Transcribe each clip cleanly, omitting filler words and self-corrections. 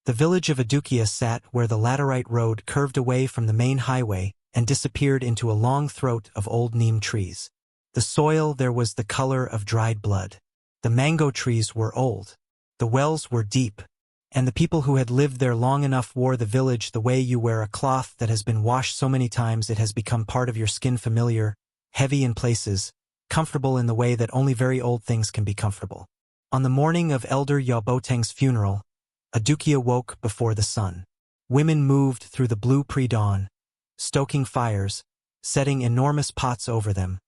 The village of Adukyia sat where the laterite road curved away from the main highway and disappeared into a long throat of old neem trees. The soil there was the color of dried blood. The mango trees were old. The wells were deep. And the people who had lived there long enough wore the village the way you wear a cloth that has been washed so many times it has become part of your skin, familiar, heavy in places, comfortable in the way that only very old things can be comfortable. On the morning of Elder Yaw Boateng's funeral, Adukyia woke before the sun. Women moved through the blue pre-dawn, stoking fires, setting enormous pots over them,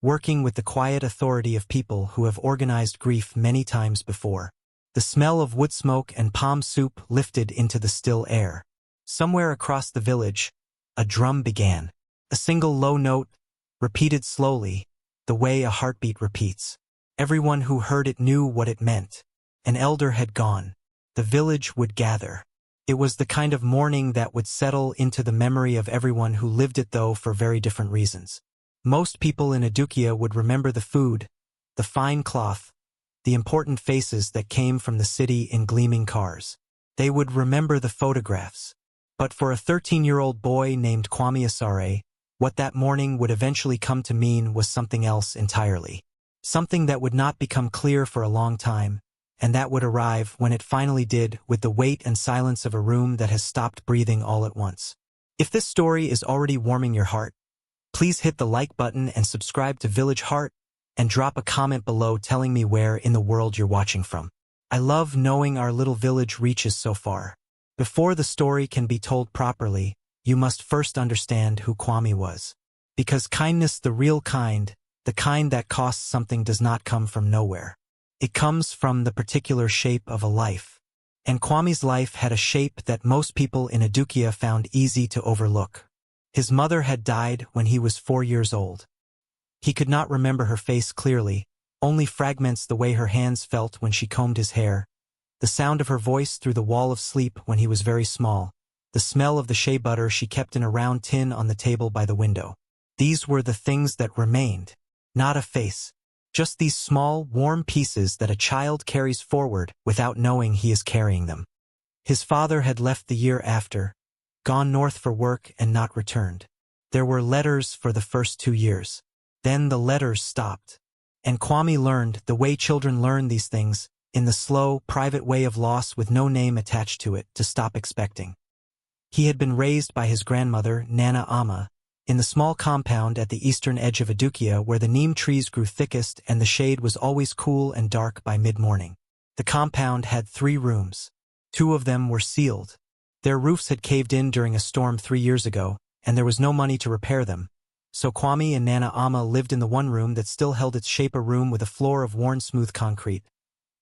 working with the quiet authority of people who have organized grief many times before. The smell of wood smoke and palm soup lifted into the still air. Somewhere across the village, a drum began. A single low note, repeated slowly, the way a heartbeat repeats. Everyone who heard it knew what it meant. An elder had gone. The village would gather. It was the kind of mourning that would settle into the memory of everyone who lived it, though for very different reasons. Most people in Adukyia would remember the food, the fine cloth, the important faces that came from the city in gleaming cars. They would remember the photographs. But for a 13-year-old boy named Kwame Asare, what that morning would eventually come to mean was something else entirely. Something that would not become clear for a long time, and that would arrive when it finally did, with the weight and silence of a room that has stopped breathing all at once. If this story is already warming your heart, please hit the like button and subscribe to Village Heart, and drop a comment below telling me where in the world you're watching from. I love knowing our little village reaches so far. Before the story can be told properly, you must first understand who Kwame was. Because kindness, the real kind, the kind that costs something, does not come from nowhere. It comes from the particular shape of a life. And Kwame's life had a shape that most people in Adukyia found easy to overlook. His mother had died when he was 4 years old. He could not remember her face clearly, only fragments: the way her hands felt when she combed his hair, the sound of her voice through the wall of sleep when he was very small, the smell of the shea butter she kept in a round tin on the table by the window. These were the things that remained, not a face. Just these small, warm pieces that a child carries forward without knowing he is carrying them. His father had left the year after, gone north for work and not returned. There were letters for the first 2 years. Then the letters stopped. And Kwame learned, the way children learn these things, in the slow, private way of loss with no name attached to it, to stop expecting. He had been raised by his grandmother, Nana Ama, in the small compound at the eastern edge of Adukyia where the neem trees grew thickest and the shade was always cool and dark by mid-morning. The compound had 3 rooms. 2 of them were sealed. Their roofs had caved in during a storm 3 years ago, and there was no money to repair them. So Kwame and Nana Ama lived in the one room that still held its shape, a room with a floor of worn smooth concrete,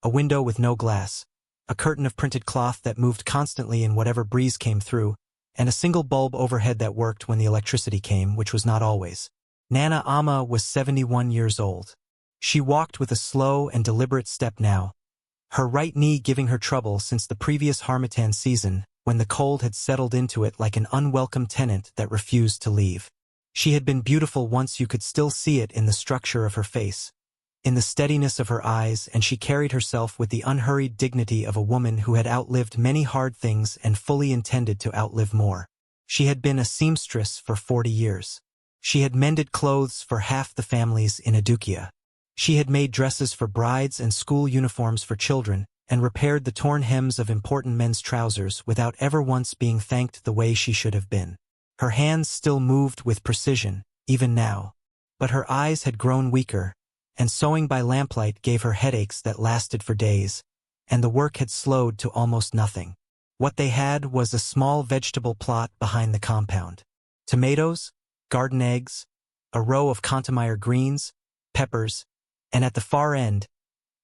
a window with no glass, a curtain of printed cloth that moved constantly in whatever breeze came through, and a single bulb overhead that worked when the electricity came, which was not always. Nana Ama was 71 years old. She walked with a slow and deliberate step now, her right knee giving her trouble since the previous harmattan season, when the cold had settled into it like an unwelcome tenant that refused to leave. She had been beautiful once; you could still see it in the structure of her face, in the steadiness of her eyes, and she carried herself with the unhurried dignity of a woman who had outlived many hard things and fully intended to outlive more. She had been a seamstress for 40 years. She had mended clothes for half the families in Adukyia. She had made dresses for brides and school uniforms for children, and repaired the torn hems of important men's trousers without ever once being thanked the way she should have been. Her hands still moved with precision, even now, but her eyes had grown weaker, and sewing by lamplight gave her headaches that lasted for days, and the work had slowed to almost nothing. What they had was a small vegetable plot behind the compound. Tomatoes, garden eggs, a row of Contamire greens, peppers, and at the far end,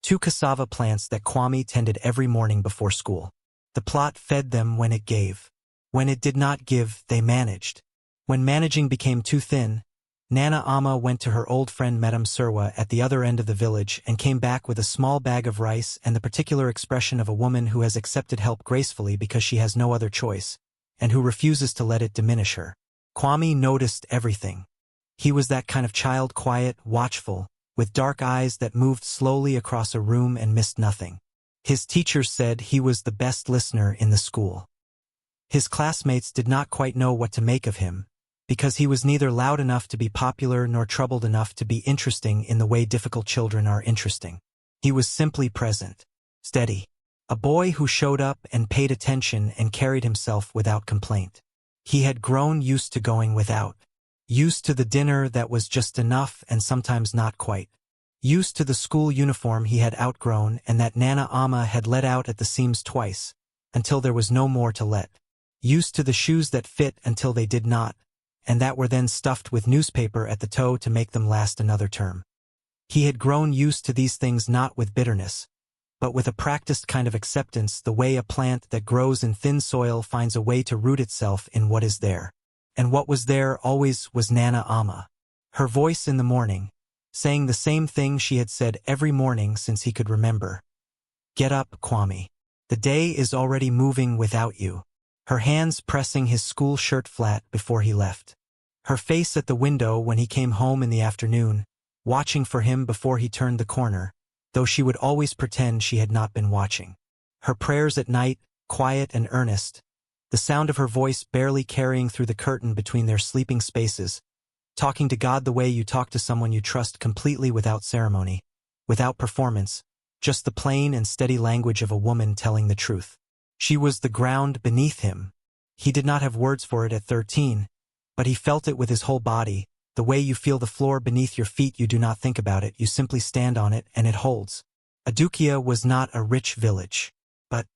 2 cassava plants that Kwame tended every morning before school. The plot fed them when it gave. When it did not give, they managed. When managing became too thin, Nana Ama went to her old friend Madame Surwa at the other end of the village and came back with a small bag of rice and the particular expression of a woman who has accepted help gracefully because she has no other choice, and who refuses to let it diminish her. Kwame noticed everything. He was that kind of child, quiet, watchful, with dark eyes that moved slowly across a room and missed nothing. His teachers said he was the best listener in the school. His classmates did not quite know what to make of him, because he was neither loud enough to be popular nor troubled enough to be interesting in the way difficult children are interesting. He was simply present, steady, a boy who showed up and paid attention and carried himself without complaint. He had grown used to going without, used to the dinner that was just enough and sometimes not quite, used to the school uniform he had outgrown and that Nana Ama had let out at the seams twice, until there was no more to let, used to the shoes that fit until they did not, and that were then stuffed with newspaper at the toe to make them last another term. He had grown used to these things not with bitterness, but with a practiced kind of acceptance, the way a plant that grows in thin soil finds a way to root itself in what is there. And what was there always was Nana Ama. Her voice in the morning, saying the same thing she had said every morning since he could remember. Get up, Kwame. The day is already moving without you. Her hands pressing his school shirt flat before he left. Her face at the window when he came home in the afternoon, watching for him before he turned the corner, though she would always pretend she had not been watching. Her prayers at night, quiet and earnest, the sound of her voice barely carrying through the curtain between their sleeping spaces, talking to God the way you talk to someone you trust completely without ceremony, without performance, just the plain and steady language of a woman telling the truth. She was the ground beneath him. He did not have words for it at 13, but he felt it with his whole body, the way you feel the floor beneath your feet. You do not think about it, you simply stand on it and it holds. Adukyia was not a rich village, but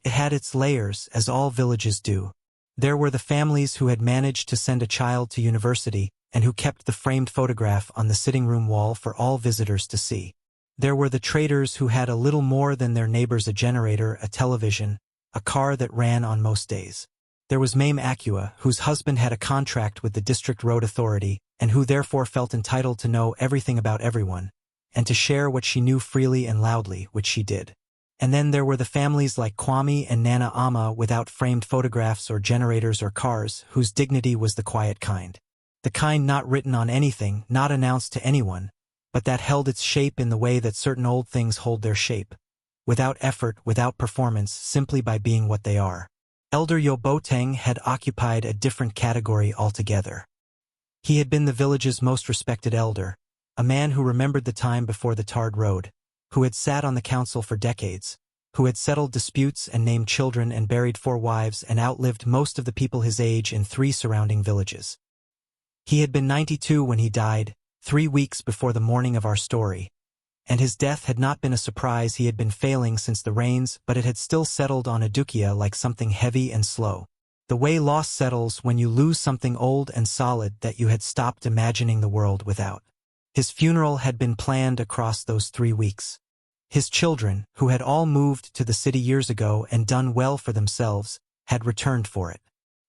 it had its layers, as all villages do. There were the families who had managed to send a child to university and who kept the framed photograph on the sitting room wall for all visitors to see. There were the traders who had a little more than their neighbors: a generator, a television, a car that ran on most days. There was Mame Adukyia, whose husband had a contract with the district road authority, and who therefore felt entitled to know everything about everyone, and to share what she knew freely and loudly, which she did. And then there were the families like Kwame and Nana Ama without framed photographs or generators or cars, whose dignity was the quiet kind. The kind not written on anything, not announced to anyone, but that held its shape in the way that certain old things hold their shape. Without effort, without performance, simply by being what they are. Elder Yaw Boateng had occupied a different category altogether. He had been the village's most respected elder, a man who remembered the time before the tarred road, who had sat on the council for decades, who had settled disputes and named children and buried 4 wives and outlived most of the people his age in 3 surrounding villages. He had been 92 when he died, 3 weeks before the morning of our story. And his death had not been a surprise. He had been failing since the rains, but it had still settled on Adukyia like something heavy and slow. The way loss settles when you lose something old and solid that you had stopped imagining the world without. His funeral had been planned across those 3 weeks. His children, who had all moved to the city years ago and done well for themselves, had returned for it.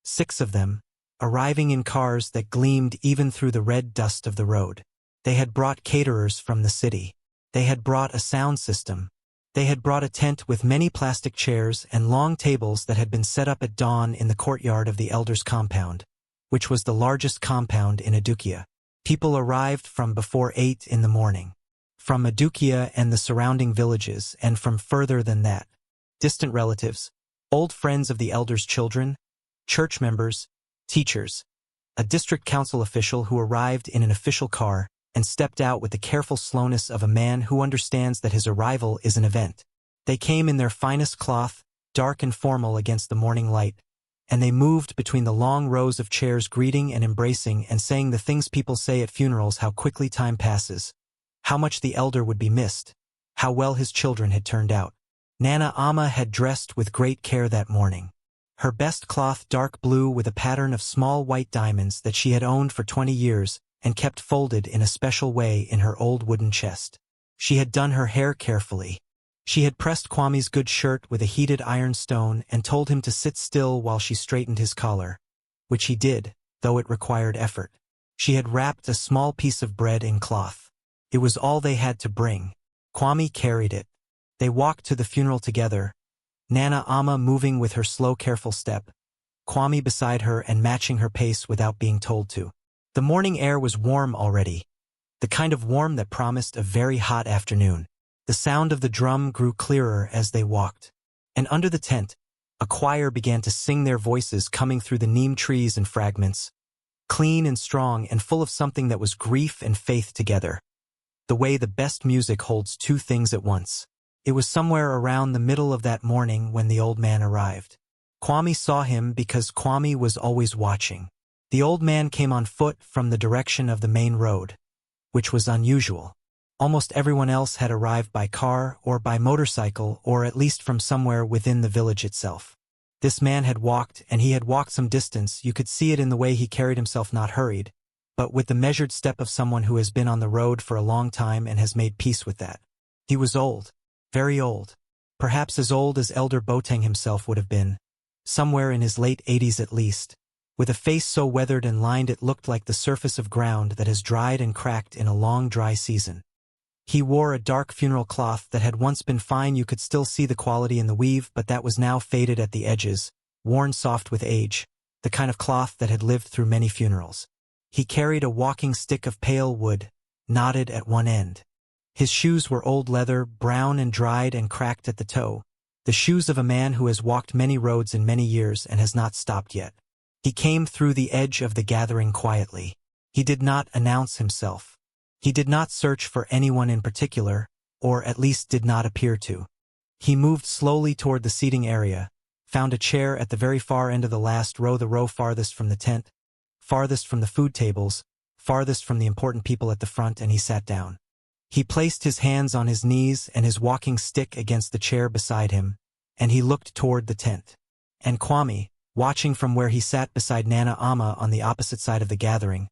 6 of them, arriving in cars that gleamed even through the red dust of the road. They had brought caterers from the city. They had brought a sound system. They had brought a tent with many plastic chairs and long tables that had been set up at dawn in the courtyard of the elders' compound, which was the largest compound in Adukyia. People arrived from before 8 in the morning. From Adukyia and the surrounding villages, and from further than that. Distant relatives, old friends of the elders' children, church members, teachers, a district council official who arrived in an official car and stepped out with the careful slowness of a man who understands that his arrival is an event. They came in their finest cloth, dark and formal against the morning light, and they moved between the long rows of chairs, greeting and embracing and saying the things people say at funerals: how quickly time passes, how much the elder would be missed, how well his children had turned out. Nana Ama had dressed with great care that morning. Her best cloth, dark blue with a pattern of small white diamonds that she had owned for 20 years, and kept folded in a special way in her old wooden chest. She had done her hair carefully. She had pressed Kwame's good shirt with a heated iron stone and told him to sit still while she straightened his collar, which he did, though it required effort. She had wrapped a small piece of bread in cloth. It was all they had to bring. Kwame carried it. They walked to the funeral together, Nana Ama moving with her slow, careful step, Kwame beside her and matching her pace without being told to. The morning air was warm already, the kind of warm that promised a very hot afternoon. The sound of the drum grew clearer as they walked. And under the tent, a choir began to sing, their voices coming through the neem trees and fragments, clean and strong and full of something that was grief and faith together. The way the best music holds two things at once. It was somewhere around the middle of that morning when the old man arrived. Kwame saw him because Kwame was always watching. The old man came on foot from the direction of the main road, which was unusual. Almost everyone else had arrived by car or by motorcycle, or at least from somewhere within the village itself. This man had walked, and he had walked some distance. You could see it in the way he carried himself, not hurried, but with the measured step of someone who has been on the road for a long time and has made peace with that. He was old, very old, perhaps as old as Elder Boateng himself would have been, somewhere in his late 80s at least, with a face so weathered and lined it looked like the surface of ground that has dried and cracked in a long dry season. He wore a dark funeral cloth that had once been fine. You could still see the quality in the weave, but that was now faded at the edges, worn soft with age, the kind of cloth that had lived through many funerals. He carried a walking stick of pale wood, knotted at one end. His shoes were old leather, brown and dried and cracked at the toe, the shoes of a man who has walked many roads in many years and has not stopped yet. He came through the edge of the gathering quietly. He did not announce himself. He did not search for anyone in particular, or at least did not appear to. He moved slowly toward the seating area, found a chair at the very far end of the last row, the row farthest from the tent, farthest from the food tables, farthest from the important people at the front, and he sat down. He placed his hands on his knees and his walking stick against the chair beside him, and he looked toward the tent. And Kwame, watching from where he sat beside Nana Ama on the opposite side of the gathering,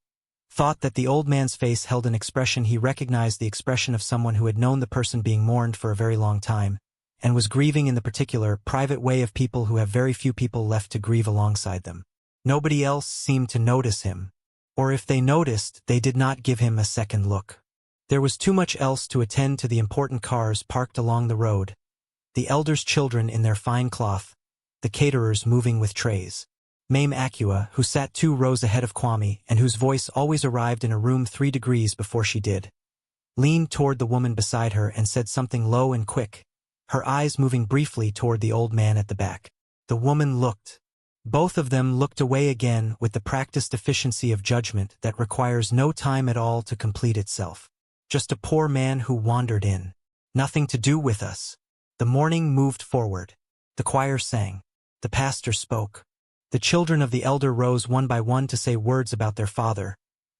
thought that the old man's face held an expression. He recognized the expression of someone who had known the person being mourned for a very long time, and was grieving in the particular, private way of people who have very few people left to grieve alongside them. Nobody else seemed to notice him, or if they noticed, they did not give him a second look. There was too much else to attend to the important cars parked along the road, the elders' children in their fine cloth, the caterers moving with trays. Mame Adukyia, who sat 2 rows ahead of Kwame and whose voice always arrived in a room 3 degrees before she did, leaned toward the woman beside her and said something low and quick, her eyes moving briefly toward the old man at the back. The woman looked. Both of them looked away again with the practiced efficiency of judgment that requires no time at all to complete itself. Just a poor man who wandered in. Nothing to do with us. The morning moved forward. The choir sang. The pastor spoke. The children of the elder rose one by one to say words about their father,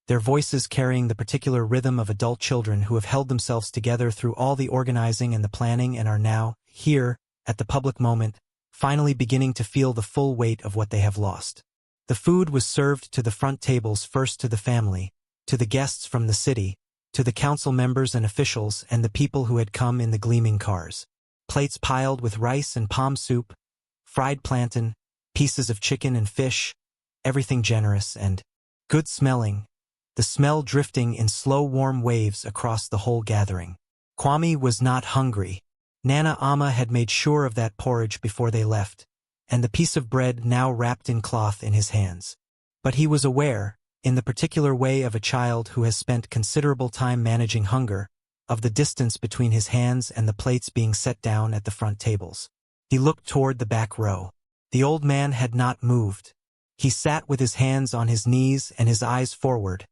their voices carrying the particular rhythm of adult children who have held themselves together through all the organizing and the planning and are now, here, at the public moment, finally beginning to feel the full weight of what they have lost. The food was served to the front tables, first to the family, to the guests from the city, to the council members and officials and the people who had come in the gleaming cars. Plates piled with rice and palm soup, fried plantain, pieces of chicken and fish, everything generous and good-smelling, the smell drifting in slow warm waves across the whole gathering. Kwame was not hungry. Nana Ama had made sure of that porridge before they left, and the piece of bread now wrapped in cloth in his hands. But he was aware, in the particular way of a child who has spent considerable time managing hunger, of the distance between his hands and the plates being set down at the front tables. He looked toward the back row. The old man had not moved. He sat with his hands on his knees and his eyes forward,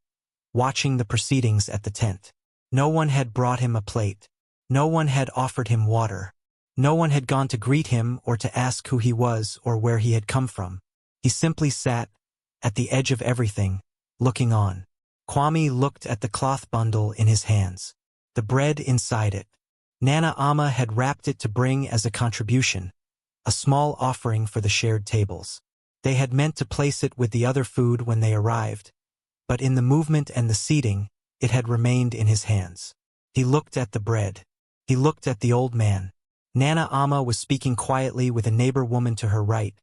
watching the proceedings at the tent. No one had brought him a plate. No one had offered him water. No one had gone to greet him or to ask who he was or where he had come from. He simply sat, at the edge of everything, looking on. Kwame looked at the cloth bundle in his hands, the bread inside it. Nana Ama had wrapped it to bring as a contribution, a small offering for the shared tables. They had meant to place it with the other food when they arrived, but in the movement and the seating, it had remained in his hands. He looked at the bread. He looked at the old man. Nana Ama was speaking quietly with a neighbor woman to her right,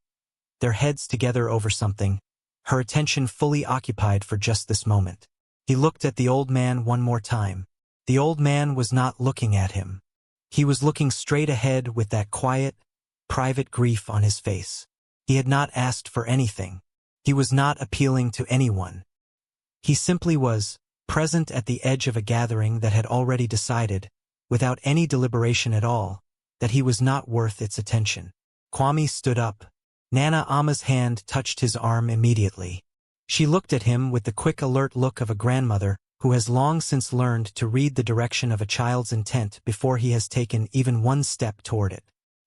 their heads together over something, her attention fully occupied for just this moment. He looked at the old man one more time. The old man was not looking at him. He was looking straight ahead with that quiet, private grief on his face. He had not asked for anything. He was not appealing to anyone. He simply was, present at the edge of a gathering that had already decided, without any deliberation at all, that he was not worth its attention. Kwame stood up. Nana Ama's hand touched his arm immediately. She looked at him with the quick alert look of a grandmother who has long since learned to read the direction of a child's intent before he has taken even one step toward it.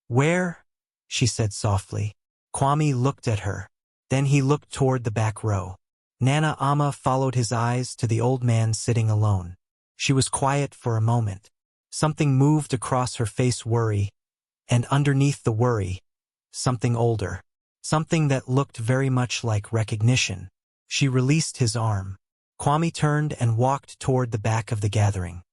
"Where?" she said softly. Kwame looked at her. Then he looked toward the back row. Nana Ama followed his eyes to the old man sitting alone. She was quiet for a moment. Something moved across her face, worry, and underneath the worry, something older. Something that looked very much like recognition. She released his arm. Kwame turned and walked toward the back of the gathering.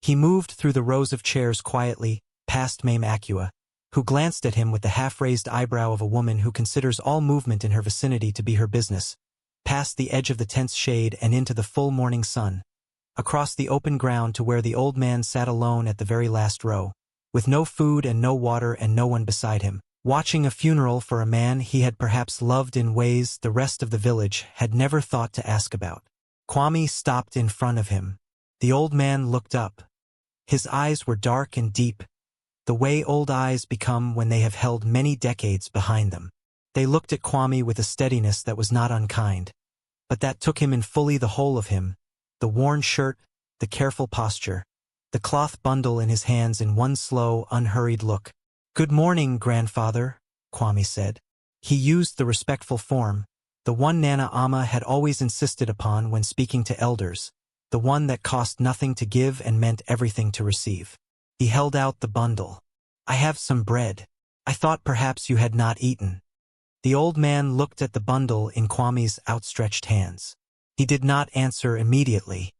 He moved through the rows of chairs quietly, past Mame Adukyia, who glanced at him with the half-raised eyebrow of a woman who considers all movement in her vicinity to be her business, past the edge of the tent's shade and into the full morning sun, across the open ground to where the old man sat alone at the very last row, with no food and no water and no one beside him, watching a funeral for a man he had perhaps loved in ways the rest of the village had never thought to ask about. Kwame stopped in front of him. The old man looked up. His eyes were dark and deep, the way old eyes become when they have held many decades behind them. They looked at Kwame with a steadiness that was not unkind, but that took him in fully the whole of him, the worn shirt, the careful posture, the cloth bundle in his hands in one slow, unhurried look. "Good morning, grandfather," Kwame said. He used the respectful form, the one Nana Ama had always insisted upon when speaking to elders, the one that cost nothing to give and meant everything to receive. He held out the bundle. "I have some bread. I thought perhaps you had not eaten." The old man looked at the bundle in Kwame's outstretched hands. He did not answer immediately.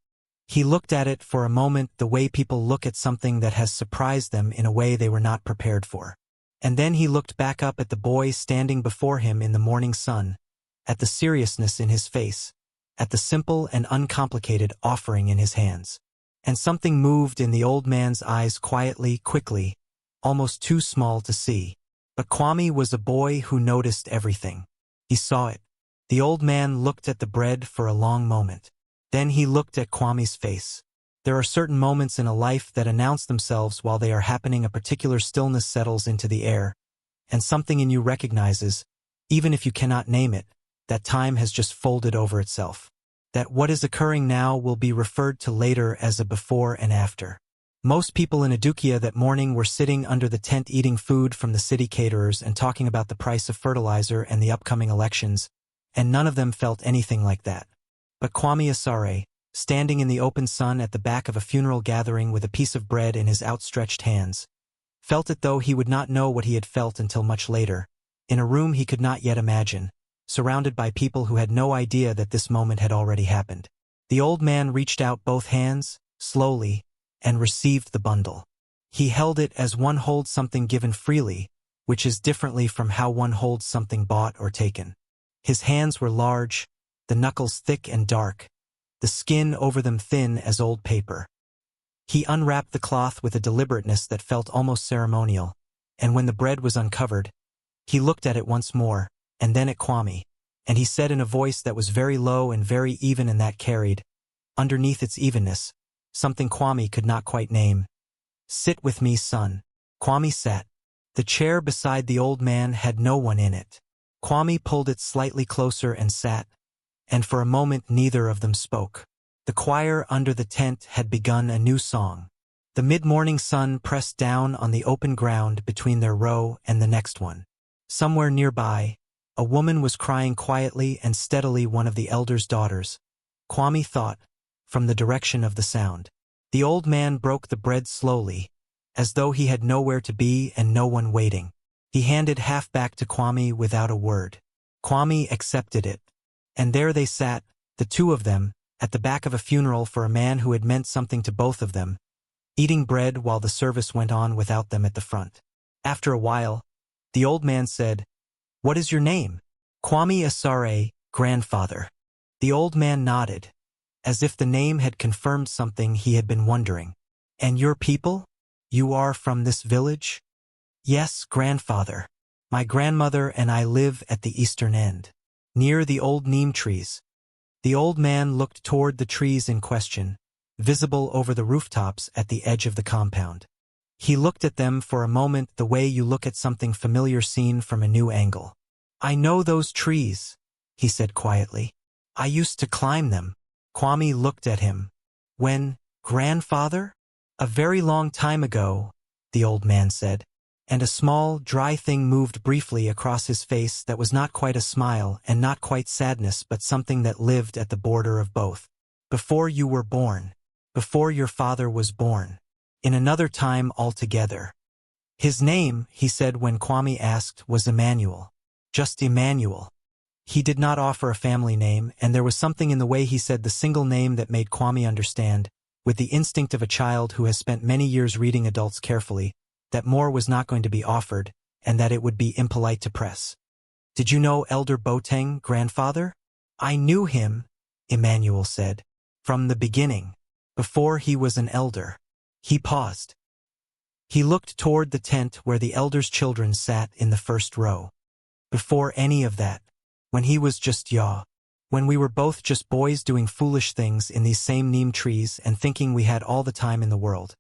He looked at it for a moment the way people look at something that has surprised them in a way they were not prepared for. And then he looked back up at the boy standing before him in the morning sun, at the seriousness in his face, at the simple and uncomplicated offering in his hands. And something moved in the old man's eyes quietly, quickly, almost too small to see. But Kwame was a boy who noticed everything. He saw it. The old man looked at the bread for a long moment. Then he looked at Kwame's face. There are certain moments in a life that announce themselves while they are happening. A particular stillness settles into the air, and something in you recognizes, even if you cannot name it, that time has just folded over itself. That what is occurring now will be referred to later as a before and after. Most people in Adukyia that morning were sitting under the tent eating food from the city caterers and talking about the price of fertilizer and the upcoming elections, and none of them felt anything like that. But Kwame Asare, standing in the open sun at the back of a funeral gathering with a piece of bread in his outstretched hands, felt it though he would not know what he had felt until much later, in a room he could not yet imagine, surrounded by people who had no idea that this moment had already happened. The old man reached out both hands, slowly, and received the bundle. He held it as one holds something given freely, which is differently from how one holds something bought or taken. His hands were large, the knuckles thick and dark, the skin over them thin as old paper. He unwrapped the cloth with a deliberateness that felt almost ceremonial, and when the bread was uncovered, he looked at it once more, and then at Kwame, and he said in a voice that was very low and very even and that carried, underneath its evenness, something Kwame could not quite name. "Sit with me, son." Kwame sat. The chair beside the old man had no one in it. Kwame pulled it slightly closer and sat, and for a moment neither of them spoke. The choir under the tent had begun a new song. The mid-morning sun pressed down on the open ground between their row and the next one. Somewhere nearby, a woman was crying quietly and steadily, one of the elder's daughters, Kwame thought, from the direction of the sound. The old man broke the bread slowly, as though he had nowhere to be and no one waiting. He handed half back to Kwame without a word. Kwame accepted it. And there they sat, the two of them, at the back of a funeral for a man who had meant something to both of them, eating bread while the service went on without them at the front. After a while, the old man said, "What is your name?" "Kwame Asare, grandfather." The old man nodded, as if the name had confirmed something he had been wondering. "And your people? You are from this village?" "Yes, grandfather. My grandmother and I live at the eastern end, near the old neem trees." The old man looked toward the trees in question, visible over the rooftops at the edge of the compound. He looked at them for a moment the way you look at something familiar seen from a new angle. "I know those trees," he said quietly. "I used to climb them." Kwame looked at him. "When, grandfather?" "A very long time ago," the old man said, and a small, dry thing moved briefly across his face that was not quite a smile and not quite sadness but something that lived at the border of both. "Before you were born. Before your father was born. In another time altogether." "His name," he said when Kwame asked, "was Emmanuel. Just Emmanuel." He did not offer a family name, and there was something in the way he said the single name that made Kwame understand, with the instinct of a child who has spent many years reading adults carefully, that more was not going to be offered, and that it would be impolite to press. "Did you know Elder Boateng, grandfather?" "I knew him," Emmanuel said, "from the beginning. Before he was an elder." He paused. He looked toward the tent where the elder's children sat in the first row. "Before any of that. When he was just Yaw. When we were both just boys doing foolish things in these same neem trees and thinking we had all the time in the world."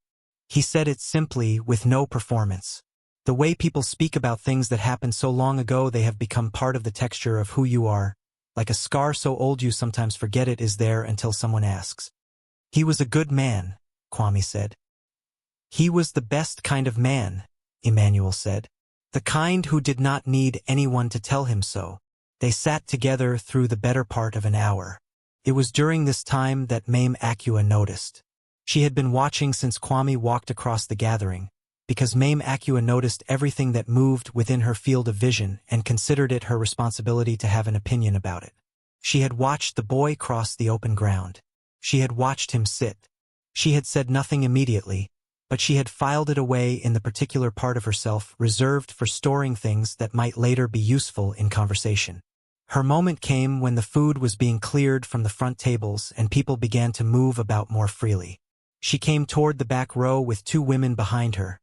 He said it simply, with no performance. The way people speak about things that happened so long ago they have become part of the texture of who you are, like a scar so old you sometimes forget it is there until someone asks. "He was a good man," Kwame said. "He was the best kind of man," Emmanuel said. "The kind who did not need anyone to tell him so." They sat together through the better part of an hour. It was during this time that Adukyia noticed. She had been watching since Kwame walked across the gathering, because Adukyia noticed everything that moved within her field of vision and considered it her responsibility to have an opinion about it. She had watched the boy cross the open ground. She had watched him sit. She had said nothing immediately, but she had filed it away in the particular part of herself reserved for storing things that might later be useful in conversation. Her moment came when the food was being cleared from the front tables and people began to move about more freely. She came toward the back row with two women behind her,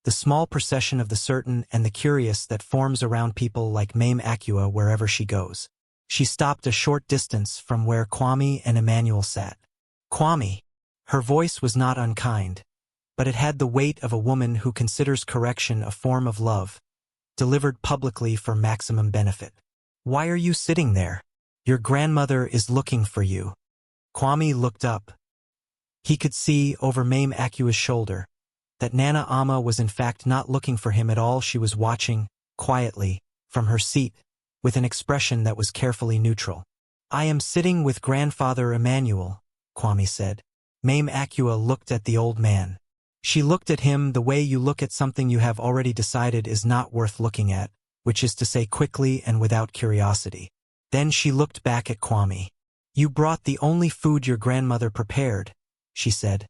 the small procession of the certain and the curious that forms around people like Adukyia wherever she goes. She stopped a short distance from where Kwame and Emmanuel sat. "Kwame." Her voice was not unkind, but it had the weight of a woman who considers correction a form of love, delivered publicly for maximum benefit. "Why are you sitting there? Your grandmother is looking for you." Kwame looked up. He could see, over Adukyia's shoulder, that Nana Ama was in fact not looking for him at all. She was watching, quietly, from her seat, with an expression that was carefully neutral. "I am sitting with Grandfather Emmanuel," Kwame said. Adukyiah looked at the old man. She looked at him the way you look at something you have already decided is not worth looking at, which is to say quickly and without curiosity. Then she looked back at Kwame. "You brought the only food your grandmother prepared," she said.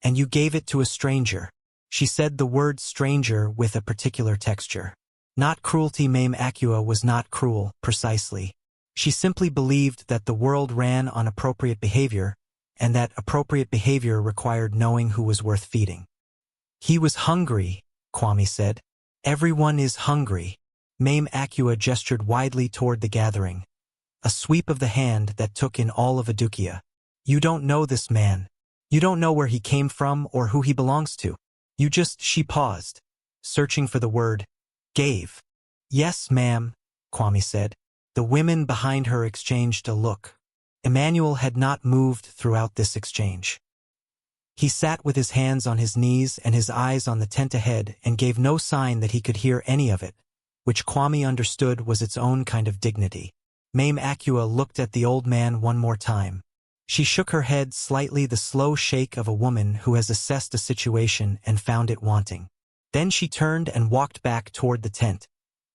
"And you gave it to a stranger." She said the word stranger with a particular texture. Not cruelty. Adukyiah was not cruel, precisely. She simply believed that the world ran on appropriate behavior, and that appropriate behavior required knowing who was worth feeding. "He was hungry," Kwame said. "Everyone is hungry." Adukyiah gestured widely toward the gathering, a sweep of the hand that took in all of Adukyia. "You don't know this man. You don't know where he came from or who he belongs to. You just—" She paused, searching for the word, "gave." "Yes, ma'am," Kwame said. The women behind her exchanged a look. Emmanuel had not moved throughout this exchange. He sat with his hands on his knees and his eyes on the tent ahead and gave no sign that he could hear any of it, which Kwame understood was its own kind of dignity. Adukyiah looked at the old man one more time. She shook her head slightly, the slow shake of a woman who has assessed a situation and found it wanting. Then she turned and walked back toward the tent,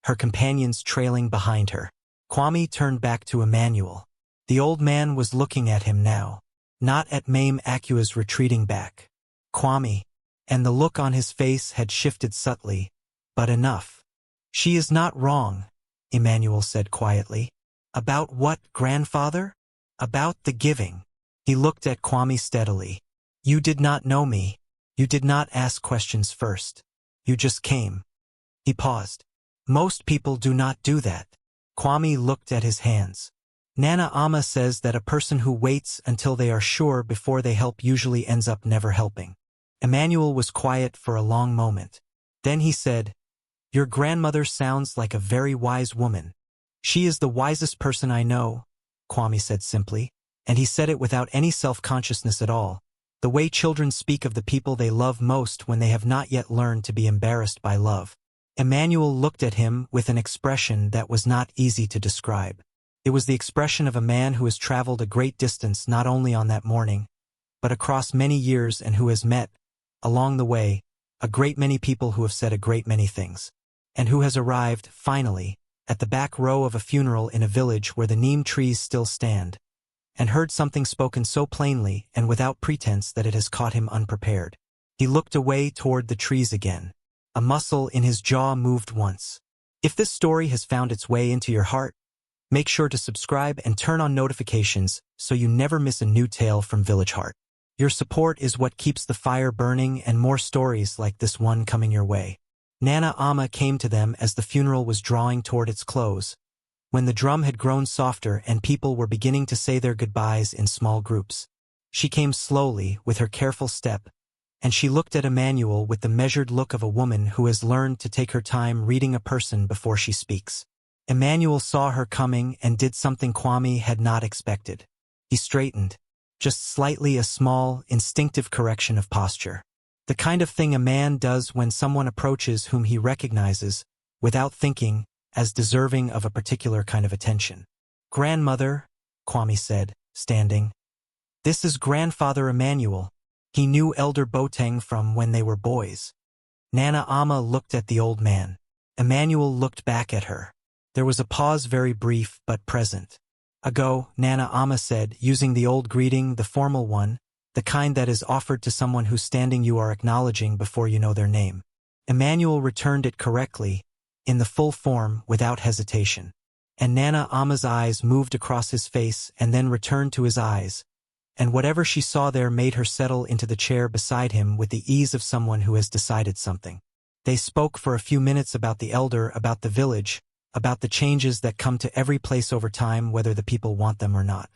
her companions trailing behind her. Kwame turned back to Emmanuel. The old man was looking at him now, not at Adukyiah's retreating back. Kwame, and the look on his face had shifted subtly, but enough. "She is not wrong," Emmanuel said quietly. "About what, grandfather?" "About the giving." He looked at Kwame steadily. "You did not know me. You did not ask questions first. You just came." He paused. "Most people do not do that." Kwame looked at his hands. Nana Ama says that a person who waits until they are sure before they help usually ends up never helping. Emmanuel was quiet for a long moment. Then he said, "Your grandmother sounds like a very wise woman." "She is the wisest person I know," Kwame said simply, and he said it without any self-consciousness at all, the way children speak of the people they love most when they have not yet learned to be embarrassed by love. Emmanuel looked at him with an expression that was not easy to describe. It was the expression of a man who has traveled a great distance not only on that morning, but across many years, and who has met, along the way, a great many people who have said a great many things, and who has arrived, finally, at the back row of a funeral in a village where the neem trees still stand, and heard something spoken so plainly and without pretense that it has caught him unprepared. He looked away toward the trees again. A muscle in his jaw moved once. If this story has found its way into your heart, make sure to subscribe and turn on notifications so you never miss a new tale from Village Heart. Your support is what keeps the fire burning and more stories like this one coming your way. Nana Ama came to them as the funeral was drawing toward its close, when the drum had grown softer and people were beginning to say their goodbyes in small groups. She came slowly, with her careful step, and she looked at Emmanuel with the measured look of a woman who has learned to take her time reading a person before she speaks. Emmanuel saw her coming and did something Kwame had not expected. He straightened, just slightly, a small, instinctive correction of posture. The kind of thing a man does when someone approaches whom he recognizes, without thinking, as deserving of a particular kind of attention. "Grandmother," Kwame said, standing. "This is Grandfather Emmanuel. He knew Elder Boateng from when they were boys." Nana Ama looked at the old man. Emmanuel looked back at her. There was a pause, very brief but present. "Ago," Nana Ama said, using the old greeting, the formal one, the kind that is offered to someone whose standing you are acknowledging before you know their name. Emmanuel returned it correctly, in the full form, without hesitation. And Nana Ama's eyes moved across his face and then returned to his eyes, and whatever she saw there made her settle into the chair beside him with the ease of someone who has decided something. They spoke for a few minutes about the elder, about the village, about the changes that come to every place over time, whether the people want them or not.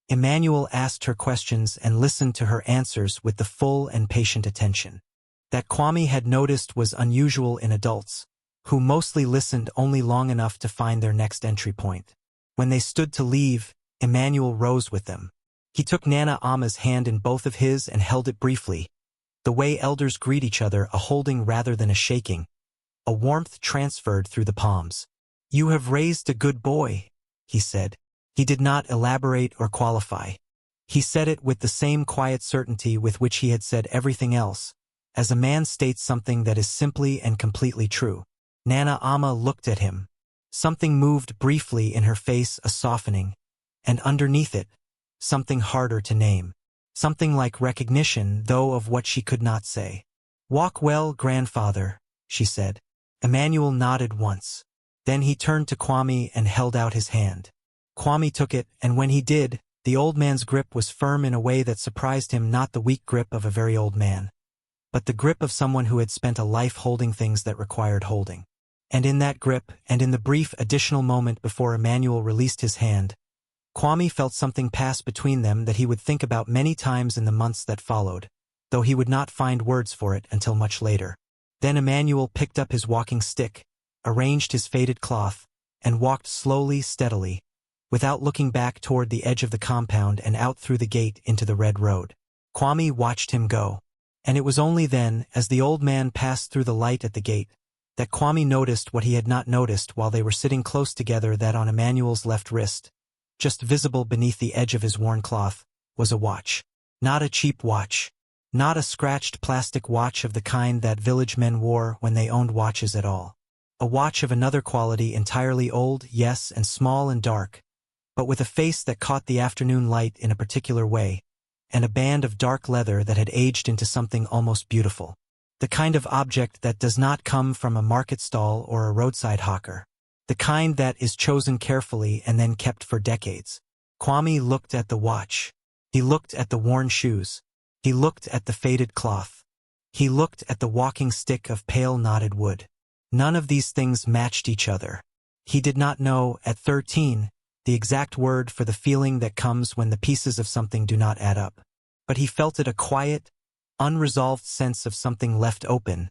Emmanuel asked her questions and listened to her answers with the full and patient attention that Kwame had noticed was unusual in adults, who mostly listened only long enough to find their next entry point. When they stood to leave, Emmanuel rose with them. He took Nana Ama's hand in both of his and held it briefly, the way elders greet each other, a holding rather than a shaking, a warmth transferred through the palms. "You have raised a good boy," he said. He did not elaborate or qualify. He said it with the same quiet certainty with which he had said everything else, as a man states something that is simply and completely true. Nana Ama looked at him. Something moved briefly in her face, a softening, and underneath it, something harder to name. Something like recognition, though of what she could not say. "Walk well, grandfather," she said. Emmanuel nodded once. Then he turned to Kwame and held out his hand. Kwame took it, and when he did, the old man's grip was firm in a way that surprised him, not the weak grip of a very old man, but the grip of someone who had spent a life holding things that required holding. And in that grip, and in the brief additional moment before Emmanuel released his hand, Kwame felt something pass between them that he would think about many times in the months that followed, though he would not find words for it until much later. Then Emmanuel picked up his walking stick, arranged his faded cloth, and walked slowly, steadily, without looking back toward the edge of the compound and out through the gate into the red road. Kwame watched him go, and it was only then, as the old man passed through the light at the gate, that Kwame noticed what he had not noticed while they were sitting close together, that on Emmanuel's left wrist, just visible beneath the edge of his worn cloth, was a watch. Not a cheap watch. Not a scratched plastic watch of the kind that village men wore when they owned watches at all. A watch of another quality, entirely old, yes, and small and dark, but with a face that caught the afternoon light in a particular way, and a band of dark leather that had aged into something almost beautiful. The kind of object that does not come from a market stall or a roadside hawker. The kind that is chosen carefully and then kept for decades. Kwame looked at the watch. He looked at the worn shoes. He looked at the faded cloth. He looked at the walking stick of pale knotted wood. None of these things matched each other. He did not know, at 13, the exact word for the feeling that comes when the pieces of something do not add up. But he felt it, a quiet, unresolved sense of something left open,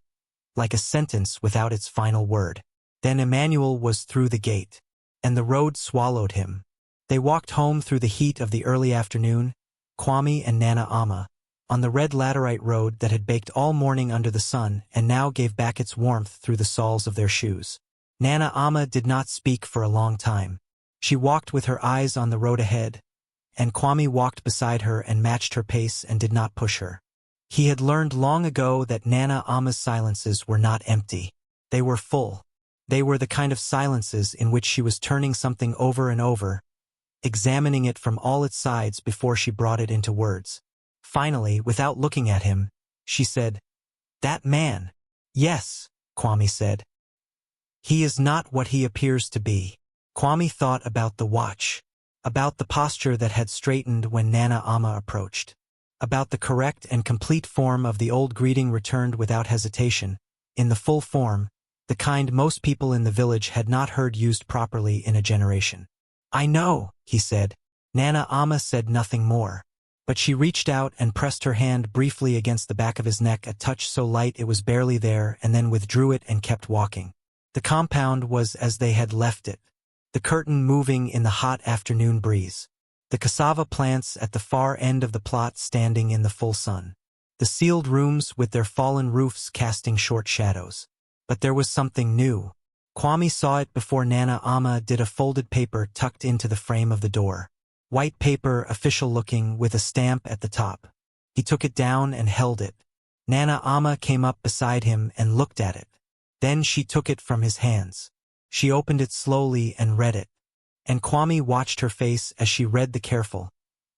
like a sentence without its final word. Then Emmanuel was through the gate, and the road swallowed him. They walked home through the heat of the early afternoon, Kwame and Nana Ama, on the red laterite road that had baked all morning under the sun and now gave back its warmth through the soles of their shoes. Nana Ama did not speak for a long time. She walked with her eyes on the road ahead, and Kwame walked beside her and matched her pace and did not push her. He had learned long ago that Nana Ama's silences were not empty. They were full. They were the kind of silences in which she was turning something over and over, examining it from all its sides before she brought it into words. Finally, without looking at him, she said, "That man." "Yes," Kwame said. "He is not what he appears to be." Kwame thought about the watch, about the posture that had straightened when Nana Ama approached, about the correct and complete form of the old greeting returned without hesitation, in the full form, the kind most people in the village had not heard used properly in a generation. "I know," he said. Nana Ama said nothing more, but she reached out and pressed her hand briefly against the back of his neck, a touch so light it was barely there, and then withdrew it and kept walking. The compound was as they had left it, the curtain moving in the hot afternoon breeze, the cassava plants at the far end of the plot standing in the full sun, the sealed rooms with their fallen roofs casting short shadows. But there was something new. Kwame saw it before Nana Ama did. A folded paper tucked into the frame of the door. White paper, official-looking, with a stamp at the top. He took it down and held it. Nana Ama came up beside him and looked at it. Then she took it from his hands. She opened it slowly and read it. And Kwame watched her face as she read, the careful,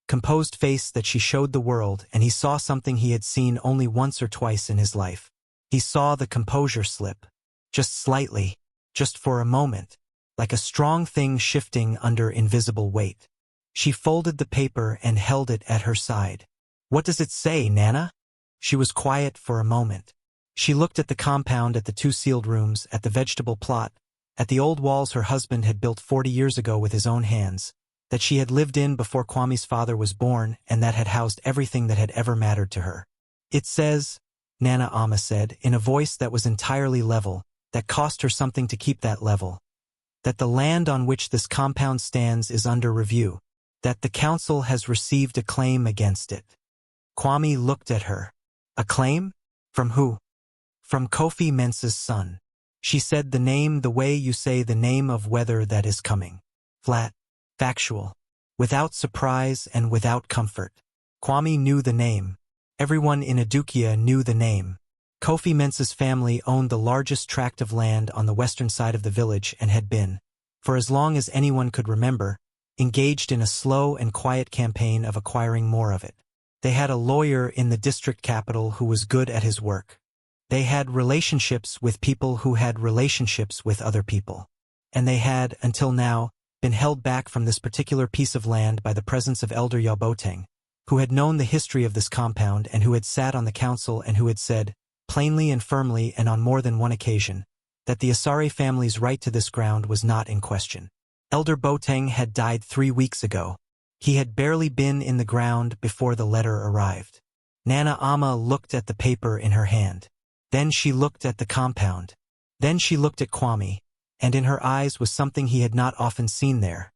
composed face that she showed the world, and he saw something he had seen only once or twice in his life. He saw the composure slip. Just slightly, just for a moment, like a strong thing shifting under invisible weight. She folded the paper and held it at her side. "What does it say, Nana?" She was quiet for a moment. She looked at the compound, at the 2 sealed rooms, at the vegetable plot, at the old walls her husband had built 40 years ago with his own hands, that she had lived in before Kwame's father was born, and that had housed everything that had ever mattered to her. "It says," Nana Ama said, in a voice that was entirely level, that cost her something to keep that level, "that the land on which this compound stands is under review, that the council has received a claim against it." Kwame looked at her. "A claim? From who?" "From Kofi Mensah's son." She said the name the way you say the name of weather that is coming. Flat, factual, without surprise and without comfort. Kwame knew the name. Everyone in Adukyia knew the name. Kofi Mensah's family owned the largest tract of land on the western side of the village and had been, for as long as anyone could remember, engaged in a slow and quiet campaign of acquiring more of it. They had a lawyer in the district capital who was good at his work. They had relationships with people who had relationships with other people. And they had, until now, been held back from this particular piece of land by the presence of Elder Yaw Boateng, who had known the history of this compound and who had sat on the council and who had said, plainly and firmly and on more than one occasion, that the Asare family's right to this ground was not in question. Elder Boateng had died 3 weeks ago. He had barely been in the ground before the letter arrived. Nana Ama looked at the paper in her hand. Then she looked at the compound. Then she looked at Kwame, and in her eyes was something he had not often seen there.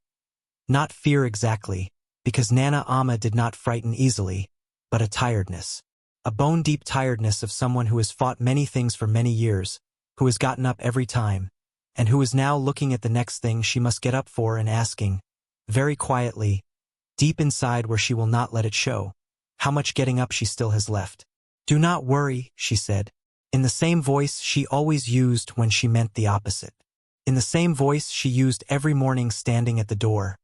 Not fear exactly, because Nana Ama did not frighten easily, but a tiredness. A bone-deep tiredness of someone who has fought many things for many years, who has gotten up every time, and who is now looking at the next thing she must get up for and asking, very quietly, deep inside where she will not let it show, how much getting up she still has left. "Do not worry," she said, in the same voice she always used when she meant the opposite. In the same voice she used every morning standing at the door.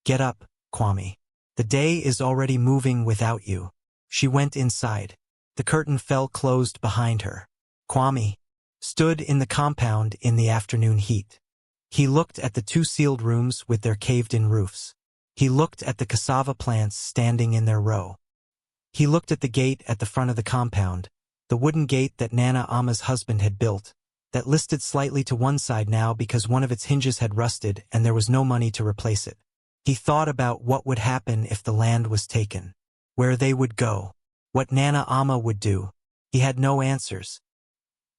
"Get up, Kwame. The day is already moving without you." She went inside. The curtain fell closed behind her. Kwame stood in the compound in the afternoon heat. He looked at the 2 sealed rooms with their caved-in roofs. He looked at the cassava plants standing in their row. He looked at the gate at the front of the compound, the wooden gate that Nana Ama's husband had built, that listed slightly to one side now because one of its hinges had rusted and there was no money to replace it. He thought about what would happen if the land was taken, where they would go, what Nana Ama would do. He had no answers.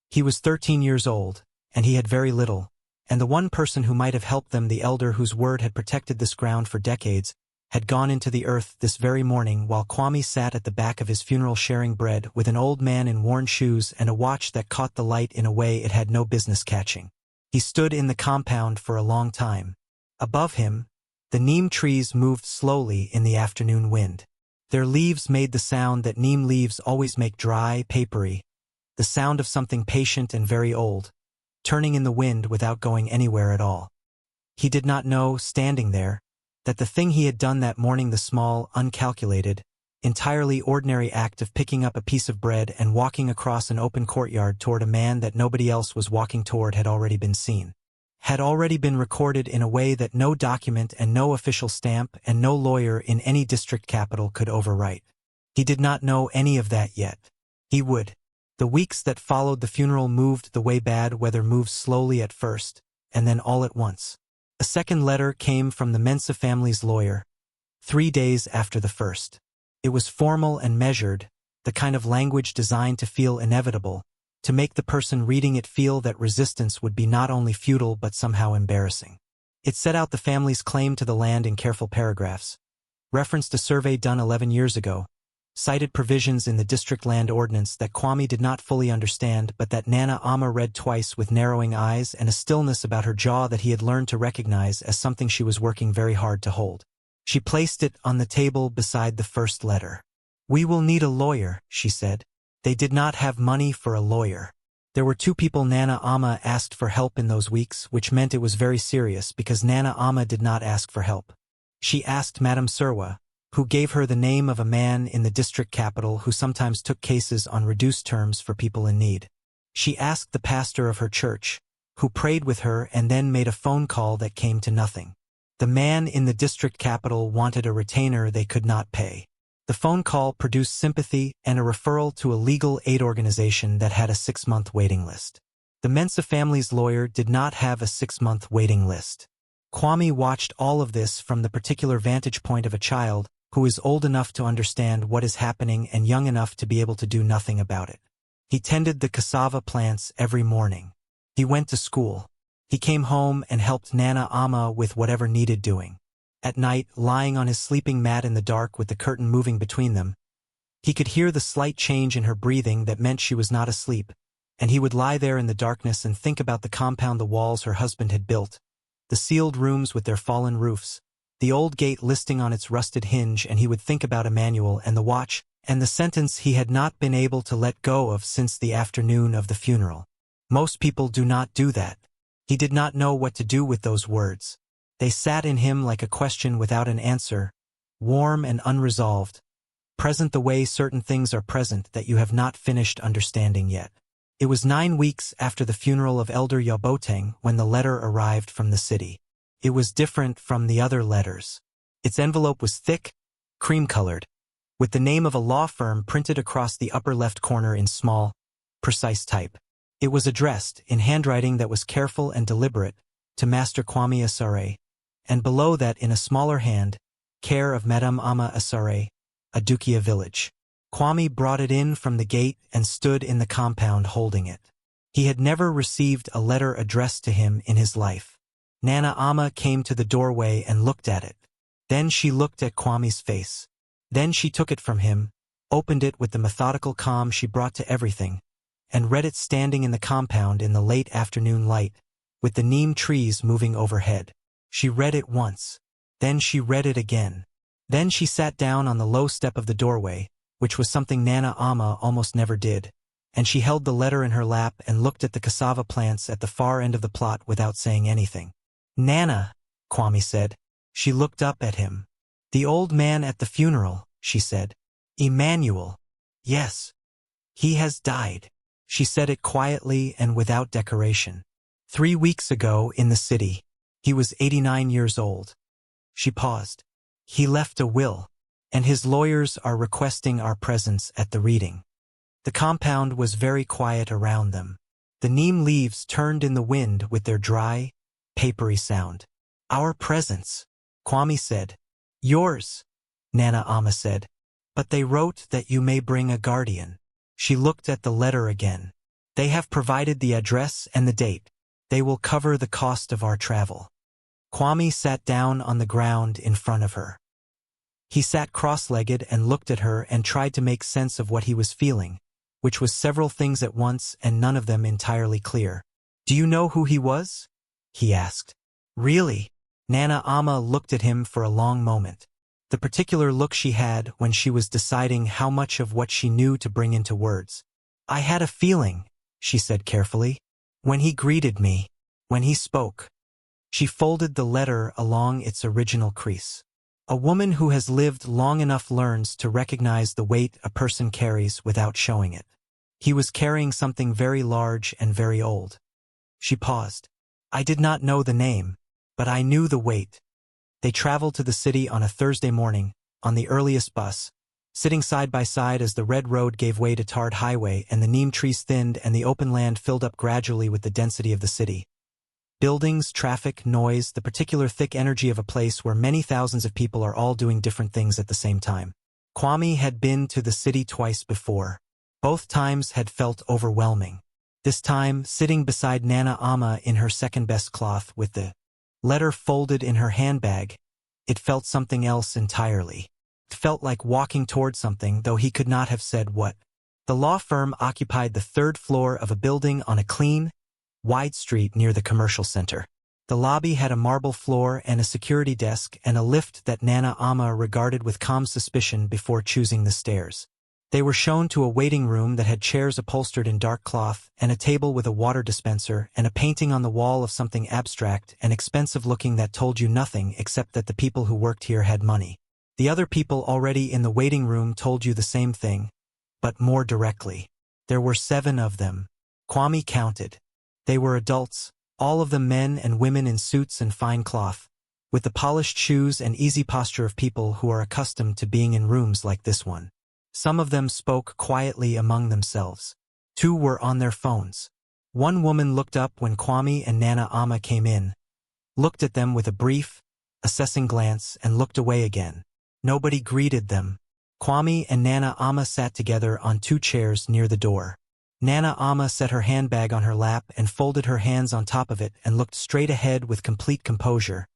He was 13 years old, and he had very little, and the one person who might have helped them, the elder whose word had protected this ground for decades, had gone into the earth this very morning while Kwame sat at the back of his funeral sharing bread with an old man in worn shoes and a watch that caught the light in a way it had no business catching. He stood in the compound for a long time. Above him, the neem trees moved slowly in the afternoon wind. Their leaves made the sound that neem leaves always make, dry, papery, the sound of something patient and very old, turning in the wind without going anywhere at all. He did not know, standing there, that the thing he had done that morning, the small, uncalculated, entirely ordinary act of picking up a piece of bread and walking across an open courtyard toward a man that nobody else was walking toward, had already been seen, had already been recorded in a way that no document and no official stamp and no lawyer in any district capital could overwrite. He did not know any of that yet. He would. The weeks that followed the funeral moved the way bad weather moves slowly at first, and then all at once. A second letter came from the Mensa family's lawyer, 3 days after the first. It was formal and measured, the kind of language designed to feel inevitable, to make the person reading it feel that resistance would be not only futile but somehow embarrassing. It set out the family's claim to the land in careful paragraphs, referenced a survey done 11 years ago, cited provisions in the district land ordinance that Kwame did not fully understand but that Nana Ama read twice with narrowing eyes and a stillness about her jaw that he had learned to recognize as something she was working very hard to hold. She placed it on the table beside the first letter. "We will need a lawyer," she said. They did not have money for a lawyer. There were 2 people Nana Ama asked for help in those weeks, which meant it was very serious because Nana Ama did not ask for help. She asked Madame Surwa, who gave her the name of a man in the district capital who sometimes took cases on reduced terms for people in need. She asked the pastor of her church, who prayed with her and then made a phone call that came to nothing. The man in the district capital wanted a retainer they could not pay. The phone call produced sympathy and a referral to a legal aid organization that had a 6-month waiting list. The Mensa family's lawyer did not have a 6-month waiting list. Kwame watched all of this from the particular vantage point of a child who is old enough to understand what is happening and young enough to be able to do nothing about it. He tended the cassava plants every morning. He went to school. He came home and helped Nana Ama with whatever needed doing. At night, lying on his sleeping mat in the dark with the curtain moving between them, he could hear the slight change in her breathing that meant she was not asleep, and he would lie there in the darkness and think about the compound, the walls her husband had built, the sealed rooms with their fallen roofs, the old gate listing on its rusted hinge, and he would think about Emmanuel and the watch, and the sentence he had not been able to let go of since the afternoon of the funeral. Most people do not do that. He did not know what to do with those words. They sat in him like a question without an answer, warm and unresolved, present the way certain things are present that you have not finished understanding yet. It was 9 weeks after the funeral of Elder Yaw Boateng when the letter arrived from the city. It was different from the other letters. Its envelope was thick, cream-colored, with the name of a law firm printed across the upper left corner in small, precise type. It was addressed, in handwriting that was careful and deliberate, to Master Kwame Asare, and below that in a smaller hand, care of Madame Ama Asare, Adukyia village. Kwame brought it in from the gate and stood in the compound holding it. He had never received a letter addressed to him in his life. Nana Ama came to the doorway and looked at it. Then she looked at Kwame's face. Then she took it from him, opened it with the methodical calm she brought to everything, and read it standing in the compound in the late afternoon light, with the neem trees moving overhead. She read it once. Then she read it again. Then she sat down on the low step of the doorway, which was something Nana Ama almost never did, and she held the letter in her lap and looked at the cassava plants at the far end of the plot without saying anything. "Nana," Kwame said. She looked up at him. "The old man at the funeral," she said. "Emmanuel." "Yes. He has died." She said it quietly and without decoration. 3 weeks ago in the city. He was 89 years old. She paused. "He left a will, and his lawyers are requesting our presence at the reading." The compound was very quiet around them. The neem leaves turned in the wind with their dry, papery sound. "Our presents," Kwame said. "Yours," Nana Ama said. "But they wrote that you may bring a guardian." She looked at the letter again. "They have provided the address and the date. They will cover the cost of our travel." Kwame sat down on the ground in front of her. He sat cross-legged and looked at her and tried to make sense of what he was feeling, which was several things at once and none of them entirely clear. "Do you know who he was?" he asked. "Really?" Nana Ama looked at him for a long moment. The particular look she had when she was deciding how much of what she knew to bring into words. "I had a feeling," she said carefully. "When he greeted me, when he spoke." She folded the letter along its original crease. "A woman who has lived long enough learns to recognize the weight a person carries without showing it. He was carrying something very large and very old." She paused. "I did not know the name, but I knew the weight." They traveled to the city on a Thursday morning, on the earliest bus, sitting side by side as the red road gave way to tarred highway and the neem trees thinned and the open land filled up gradually with the density of the city. Buildings, traffic, noise, the particular thick energy of a place where many thousands of people are all doing different things at the same time. Kwame had been to the city twice before. Both times had felt overwhelming. This time, sitting beside Nana Ama in her second-best cloth with the letter folded in her handbag, it felt something else entirely. It felt like walking toward something, though he could not have said what. The law firm occupied the third floor of a building on a clean, wide street near the commercial center. The lobby had a marble floor and a security desk and a lift that Nana Ama regarded with calm suspicion before choosing the stairs. They were shown to a waiting room that had chairs upholstered in dark cloth and a table with a water dispenser and a painting on the wall of something abstract and expensive-looking that told you nothing except that the people who worked here had money. The other people already in the waiting room told you the same thing, but more directly. There were 7 of them. Kwame counted. They were adults, all of them men and women in suits and fine cloth, with the polished shoes and easy posture of people who are accustomed to being in rooms like this one. Some of them spoke quietly among themselves. 2 were on their phones. One woman looked up when Kwame and Nana Ama came in, looked at them with a brief, assessing glance and looked away again. Nobody greeted them. Kwame and Nana Ama sat together on 2 chairs near the door. Nana Ama set her handbag on her lap and folded her hands on top of it and looked straight ahead with complete composure,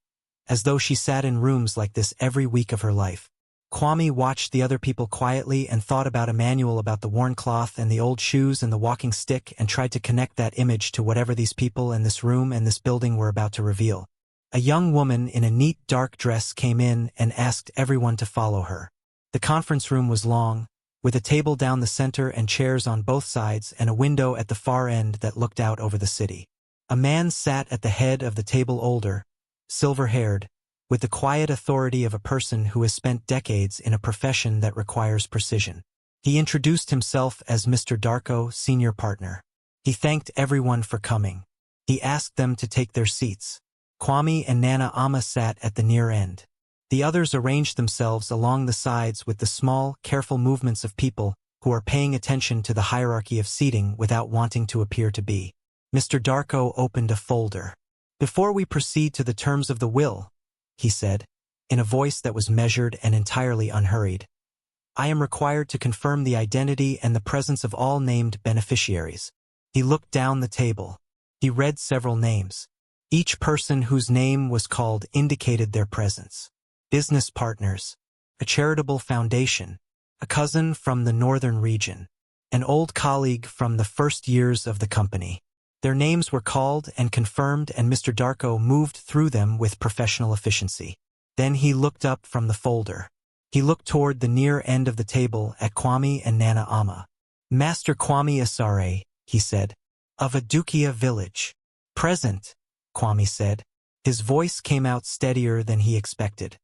as though she sat in rooms like this every week of her life. Kwame watched the other people quietly and thought about Emmanuel, about the worn cloth and the old shoes and the walking stick, and tried to connect that image to whatever these people and this room and this building were about to reveal. A young woman in a neat dark dress came in and asked everyone to follow her. The conference room was long, with a table down the center and chairs on both sides and a window at the far end that looked out over the city. A man sat at the head of the table, older, silver-haired, with the quiet authority of a person who has spent decades in a profession that requires precision. He introduced himself as Mr. Darko, senior partner. He thanked everyone for coming. He asked them to take their seats. Kwame and Nana Ama sat at the near end. The others arranged themselves along the sides with the small, careful movements of people who are paying attention to the hierarchy of seating without wanting to appear to be. Mr. Darko opened a folder. "Before we proceed to the terms of the will," he said, in a voice that was measured and entirely unhurried, "I am required to confirm the identity and the presence of all named beneficiaries." He looked down the table. He read several names. Each person whose name was called indicated their presence. Business partners, a charitable foundation, a cousin from the northern region, an old colleague from the first years of the company. Their names were called and confirmed, and Mr. Darko moved through them with professional efficiency. Then he looked up from the folder. He looked toward the near end of the table at Kwame and Nana Ama. "Master Kwame Asare," he said, "of Adukyia village." "Present," Kwame said. His voice came out steadier than he expected.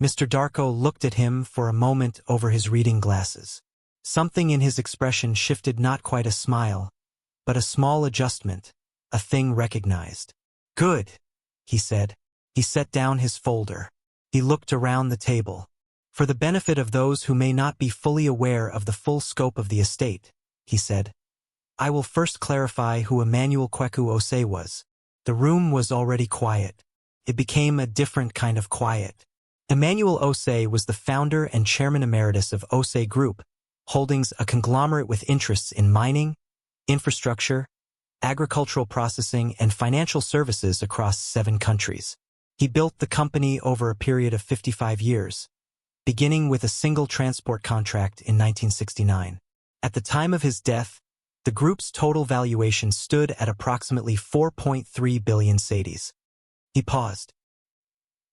Mr. Darko looked at him for a moment over his reading glasses. Something in his expression shifted, not quite a smile, but a small adjustment, a thing recognized. "Good," he said. He set down his folder. He looked around the table. "For the benefit of those who may not be fully aware of the full scope of the estate," he said, I will first clarify who Emmanuel Osei was. The room was already quiet. It became a different kind of quiet. Emmanuel Osei was the founder and chairman emeritus of Osei Group, Holdings, a conglomerate with interests in mining, infrastructure, agricultural processing, and financial services across 7 countries. He built the company over a period of 55 years, beginning with a single transport contract in 1969. At the time of his death, the group's total valuation stood at approximately 4.3 billion cedis. He paused.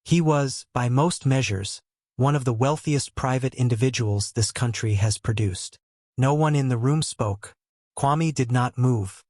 He was, by most measures, one of the wealthiest private individuals this country has produced. No one in the room spoke. Kwame did not move.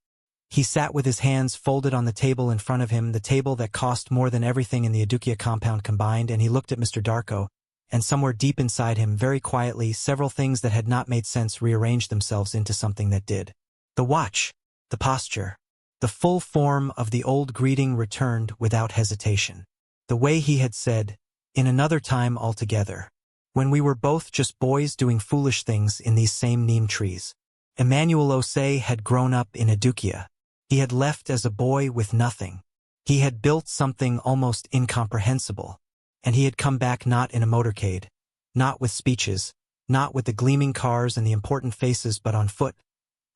He sat with his hands folded on the table in front of him, the table that cost more than everything in the Adukyia compound combined, and he looked at Mr. Darko, and somewhere deep inside him, very quietly, several things that had not made sense rearranged themselves into something that did. The watch, the posture, the full form of the old greeting returned without hesitation. The way he had said, "In another time altogether, when we were both just boys doing foolish things in these same neem trees." Emmanuel Osei had grown up in Adukyia. He had left as a boy with nothing. He had built something almost incomprehensible. And he had come back not in a motorcade, not with speeches, not with the gleaming cars and the important faces, but on foot,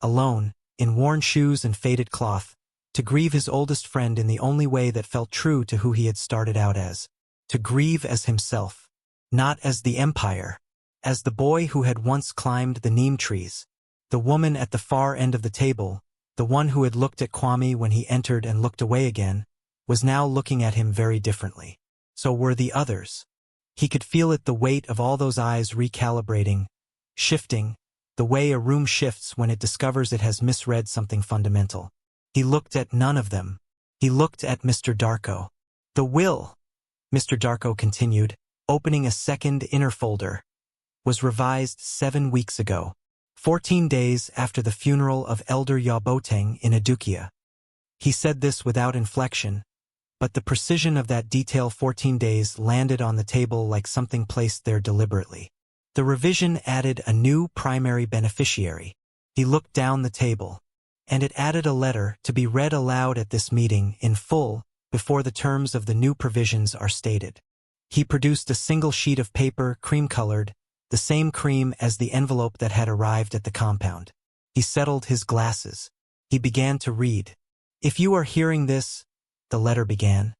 alone, in worn shoes and faded cloth, to grieve his oldest friend in the only way that felt true to who he had started out as. To grieve as himself, not as the empire, as the boy who had once climbed the neem trees. The woman at the far end of the table, the one who had looked at Kwame when he entered and looked away again, was now looking at him very differently. So were the others. He could feel it, the weight of all those eyes recalibrating, shifting, the way a room shifts when it discovers it has misread something fundamental. He looked at none of them. He looked at Mr. Darko. "The will," Mr. Darko continued, opening a second inner folder, "was revised 7 weeks ago, 14 days after the funeral of Elder Yaw Boateng in Adukyia." He said this without inflection, but the precision of that detail 14 days landed on the table like something placed there deliberately. The revision added a new primary beneficiary. He looked down the table, and it added a letter to be read aloud at this meeting in full before the terms of the new provisions are stated. He produced a single sheet of paper, cream-colored, the same cream as the envelope that had arrived at the compound. He settled his glasses. He began to read. "If you are hearing this," the letter began,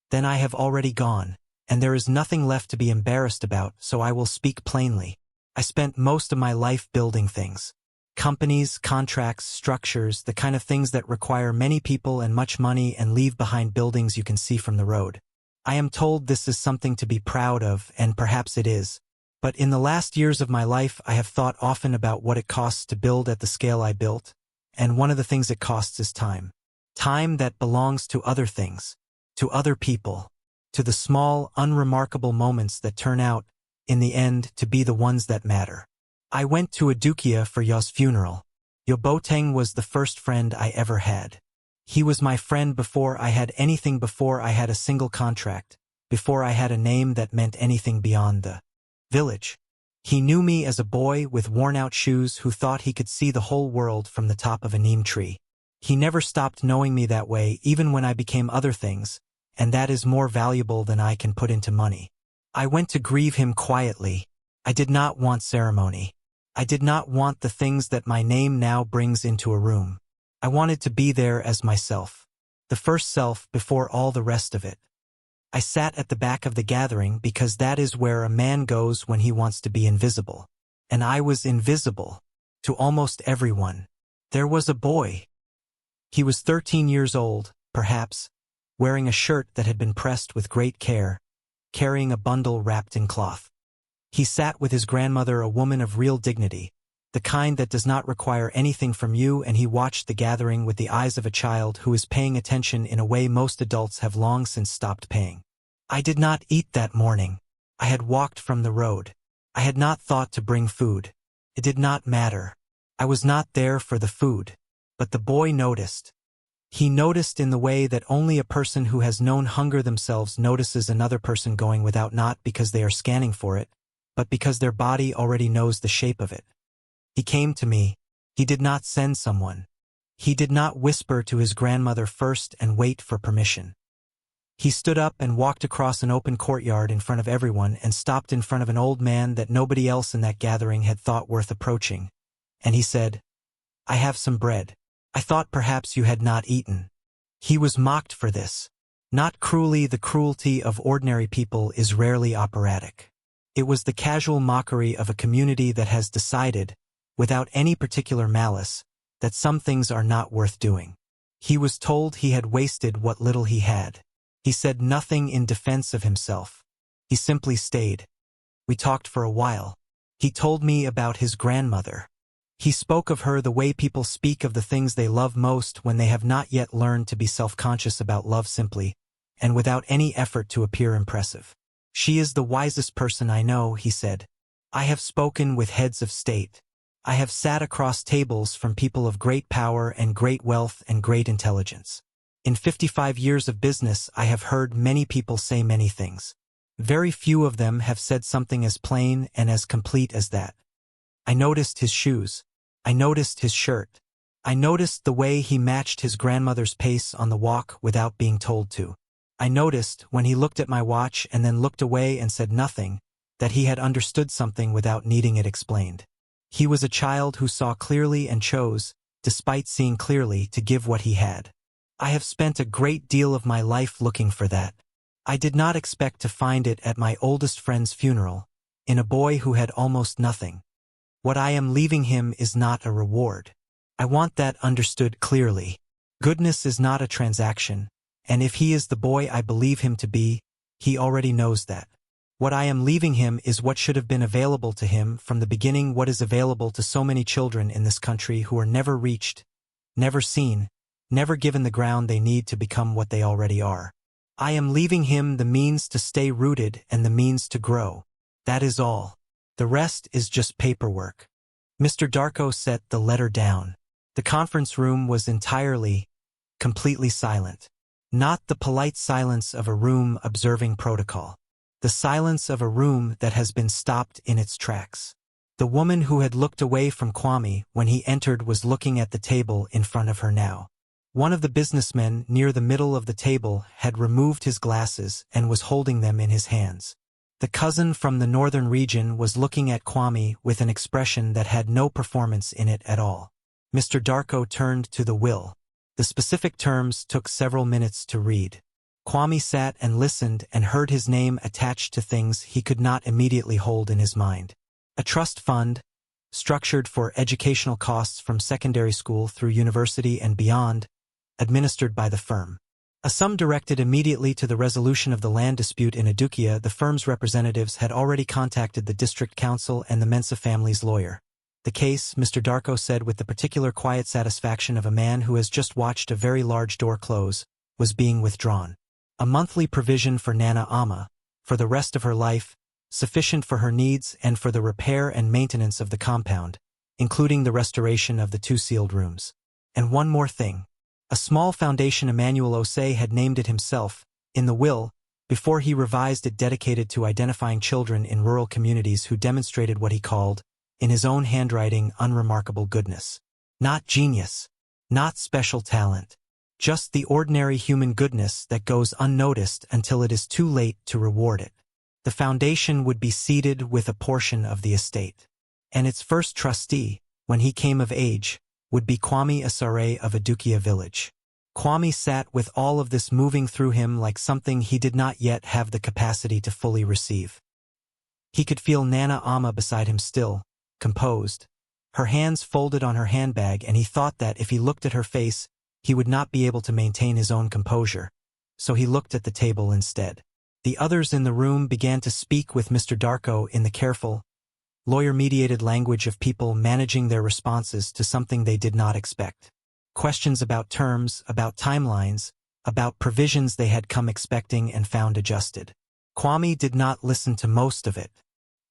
"then I have already gone, and there is nothing left to be embarrassed about, so I will speak plainly. I spent most of my life building things. Companies, contracts, structures, the kind of things that require many people and much money and leave behind buildings you can see from the road. I am told this is something to be proud of, and perhaps it is. But in the last years of my life, I have thought often about what it costs to build at the scale I built, and one of the things it costs is time. Time that belongs to other things, to other people, to the small, unremarkable moments that turn out, in the end, to be the ones that matter. I went to Adukyia for Yaw's funeral. Yaw Boateng was the first friend I ever had. He was my friend before I had anything, before I had a single contract, before I had a name that meant anything beyond the village. He knew me as a boy with worn-out shoes who thought he could see the whole world from the top of a neem tree. He never stopped knowing me that way, even when I became other things, and that is more valuable than I can put into money. I went to grieve him quietly. I did not want ceremony. I did not want the things that my name now brings into a room. I wanted to be there as myself, the first self before all the rest of it. I sat at the back of the gathering because that is where a man goes when he wants to be invisible. And I was invisible to almost everyone. There was a boy. He was 13 years old, perhaps, wearing a shirt that had been pressed with great care, carrying a bundle wrapped in cloth. He sat with his grandmother, a woman of real dignity, the kind that does not require anything from you, and he watched the gathering with the eyes of a child who is paying attention in a way most adults have long since stopped paying. I did not eat that morning. I had walked from the road. I had not thought to bring food. It did not matter. I was not there for the food. But the boy noticed. He noticed in the way that only a person who has known hunger themselves notices another person going without, not because they are scanning for it, but because their body already knows the shape of it. He came to me. He did not send someone. He did not whisper to his grandmother first and wait for permission. He stood up and walked across an open courtyard in front of everyone and stopped in front of an old man that nobody else in that gathering had thought worth approaching. And he said, "I have some bread. I thought perhaps you had not eaten." He was mocked for this. Not cruelly. The cruelty of ordinary people is rarely operatic. It was the casual mockery of a community that has decided, without any particular malice, that some things are not worth doing. He was told he had wasted what little he had. He said nothing in defense of himself. He simply stayed. We talked for a while. He told me about his grandmother. He spoke of her the way people speak of the things they love most when they have not yet learned to be self-conscious about love simply, and without any effort to appear impressive. "She is the wisest person I know," he said. "I have spoken with heads of state. I have sat across tables from people of great power and great wealth and great intelligence. In 55 years of business, I have heard many people say many things. Very few of them have said something as plain and as complete as that. I noticed his shoes. I noticed his shirt. I noticed the way he matched his grandmother's pace on the walk without being told to. I noticed, when he looked at my watch and then looked away and said nothing, that he had understood something without needing it explained. He was a child who saw clearly and chose, despite seeing clearly, to give what he had. I have spent a great deal of my life looking for that. I did not expect to find it at my oldest friend's funeral, in a boy who had almost nothing. What I am leaving him is not a reward. I want that understood clearly. Goodness is not a transaction, and if he is the boy I believe him to be, he already knows that. What I am leaving him is what should have been available to him from the beginning, what is available to so many children in this country who are never reached, never seen, never given the ground they need to become what they already are. I am leaving him the means to stay rooted and the means to grow. That is all. The rest is just paperwork." Mr. Darko set the letter down. The conference room was entirely, completely silent. Not the polite silence of a room observing protocol. The silence of a room that has been stopped in its tracks. The woman who had looked away from Kwame when he entered was looking at the table in front of her now. One of the businessmen near the middle of the table had removed his glasses and was holding them in his hands. The cousin from the northern region was looking at Kwame with an expression that had no performance in it at all. Mr. Darko turned to the will. The specific terms took several minutes to read. Kwame sat and listened and heard his name attached to things he could not immediately hold in his mind. A trust fund, structured for educational costs from secondary school through university and beyond, administered by the firm. A sum directed immediately to the resolution of the land dispute in Adukyia. The firm's representatives had already contacted the district council and the Mensa family's lawyer. The case, Mr. Darko said with the particular quiet satisfaction of a man who has just watched a very large door close, was being withdrawn. A monthly provision for Nana Amma, for the rest of her life, sufficient for her needs and for the repair and maintenance of the compound, including the restoration of the 2 sealed rooms. And one more thing. A small foundation Emmanuel Osei had named it himself, in the will, before he revised it, dedicated to identifying children in rural communities who demonstrated what he called, in his own handwriting, unremarkable goodness. Not genius, not special talent, just the ordinary human goodness that goes unnoticed until it is too late to reward it. The foundation would be seeded with a portion of the estate. And its first trustee, when he came of age, would be Kwame Asare of Adukyia village. Kwame sat with all of this moving through him like something he did not yet have the capacity to fully receive. He could feel Nana Amma beside him still, composed, her hands folded on her handbag, and he thought that if he looked at her face, he would not be able to maintain his own composure, so he looked at the table instead. The others in the room began to speak with Mr. Darko in the careful, lawyer-mediated language of people managing their responses to something they did not expect. Questions about terms, about timelines, about provisions they had come expecting and found adjusted. Kwame did not listen to most of it.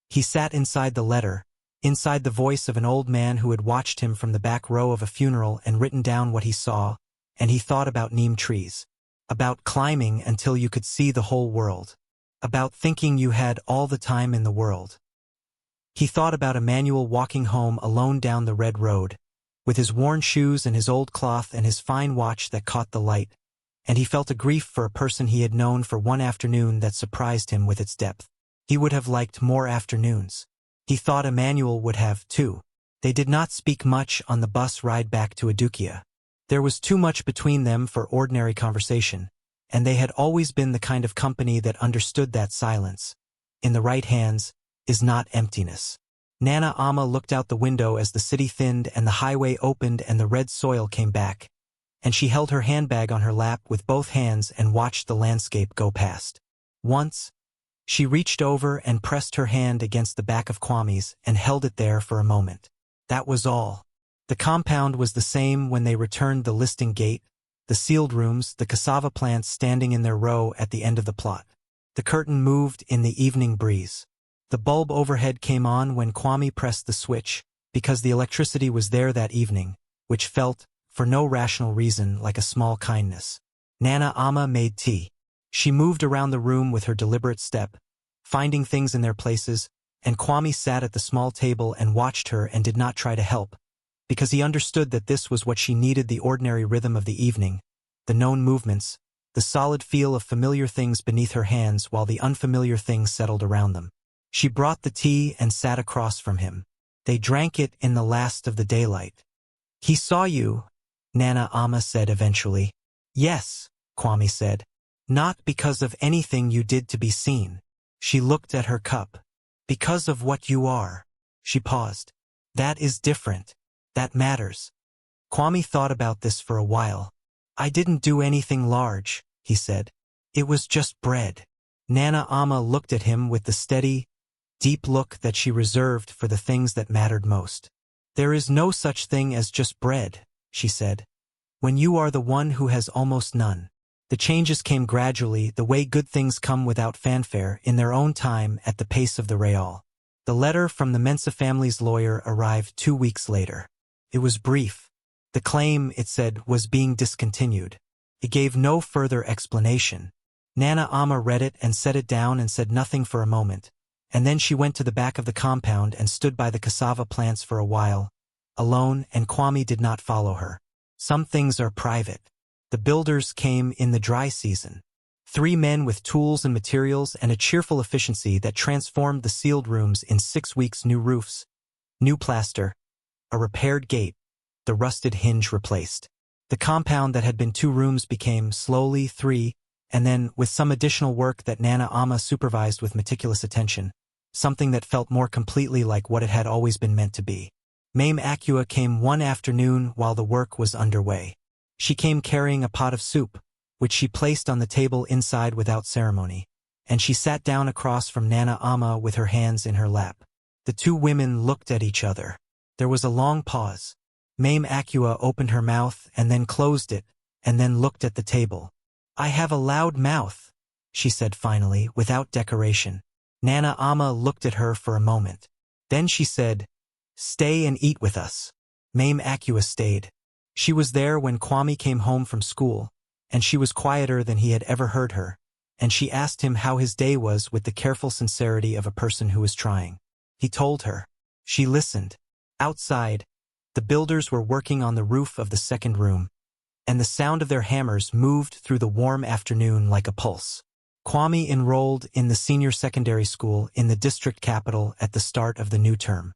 He sat inside the letter, inside the voice of an old man who had watched him from the back row of a funeral and written down what he saw, and he thought about neem trees, about climbing until you could see the whole world, about thinking you had all the time in the world. He thought about Emmanuel walking home alone down the red road, with his worn shoes and his old cloth and his fine watch that caught the light, and he felt a grief for a person he had known for one afternoon that surprised him with its depth. He would have liked more afternoons. He thought Emmanuel would have, too. They did not speak much on the bus ride back to Adukyia. There was too much between them for ordinary conversation, and they had always been the kind of company that understood that silence, in the right hands, is not emptiness. Nana Ama looked out the window as the city thinned and the highway opened and the red soil came back, and she held her handbag on her lap with both hands and watched the landscape go past. Once, she reached over and pressed her hand against the back of Kwame's and held it there for a moment. That was all. The compound was the same when they returned the listing gate, the sealed rooms, the cassava plants standing in their row at the end of the plot. The curtain moved in the evening breeze. The bulb overhead came on when Kwame pressed the switch, because the electricity was there that evening, which felt, for no rational reason, like a small kindness. Nana Ama made tea. She moved around the room with her deliberate step, finding things in their places, and Kwame sat at the small table and watched her and did not try to help, because he understood that this was what she needed: the ordinary rhythm of the evening, the known movements, the solid feel of familiar things beneath her hands while the unfamiliar things settled around them. She brought the tea and sat across from him. They drank it in the last of the daylight. "He saw you," Nana Ama said eventually. "Yes," Kwame said. "Not because of anything you did to be seen." She looked at her cup. "Because of what you are." She paused. "That is different. That matters." Kwame thought about this for a while. "I didn't do anything large," he said. "It was just bread." Nana Ama looked at him with the steady, deep look that she reserved for the things that mattered most. "There is no such thing as just bread," she said, "when you are the one who has almost none." The changes came gradually, the way good things come without fanfare, in their own time, at the pace of the Real. The letter from the Mensa family's lawyer arrived 2 weeks later. It was brief. The claim, it said, was being discontinued. It gave no further explanation. Nana Ama read it and set it down and said nothing for a moment, and then she went to the back of the compound and stood by the cassava plants for a while, alone, and Kwame did not follow her. Some things are private. The builders came in the dry season. 3 men with tools and materials and a cheerful efficiency that transformed the sealed rooms in 6 weeks: new roofs, new plaster, a repaired gate, the rusted hinge replaced. The compound that had been 2 rooms became, slowly, 3, and then, with some additional work that Nana Ama supervised with meticulous attention, something that felt more completely like what it had always been meant to be. Mame Adukyia came one afternoon while the work was underway. She came carrying a pot of soup, which she placed on the table inside without ceremony, and she sat down across from Nana Ama with her hands in her lap. The 2 women looked at each other. There was a long pause. Mame Adukyia opened her mouth and then closed it, and then looked at the table. "I have a loud mouth," she said finally, without decoration. Nana Ama looked at her for a moment. Then she said, "Stay and eat with us." Mame Adukyia stayed. She was there when Kwame came home from school, and she was quieter than he had ever heard her, and she asked him how his day was with the careful sincerity of a person who is trying. He told her. She listened. Outside, the builders were working on the roof of the second room, and the sound of their hammers moved through the warm afternoon like a pulse. Kwame enrolled in the senior secondary school in the district capital at the start of the new term.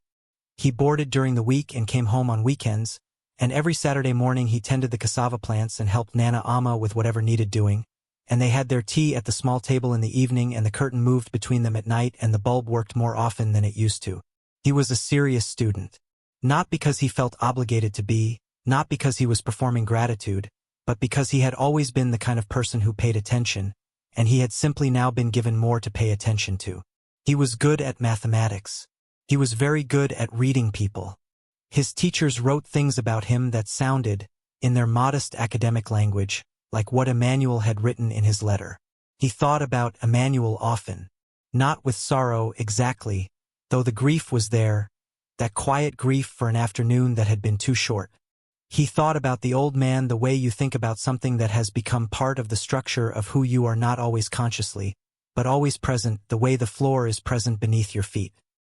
He boarded during the week and came home on weekends, and every Saturday morning he tended the cassava plants and helped Nana Ama with whatever needed doing, and they had their tea at the small table in the evening, and the curtain moved between them at night, and the bulb worked more often than it used to. He was a serious student. Not because he felt obligated to be, not because he was performing gratitude, but because he had always been the kind of person who paid attention, and he had simply now been given more to pay attention to. He was good at mathematics. He was very good at reading people. His teachers wrote things about him that sounded, in their modest academic language, like what Emmanuel had written in his letter. He thought about Emmanuel often. Not with sorrow exactly, though the grief was there, that quiet grief for an afternoon that had been too short. He thought about the old man the way you think about something that has become part of the structure of who you are, not always consciously, but always present, the way the floor is present beneath your feet.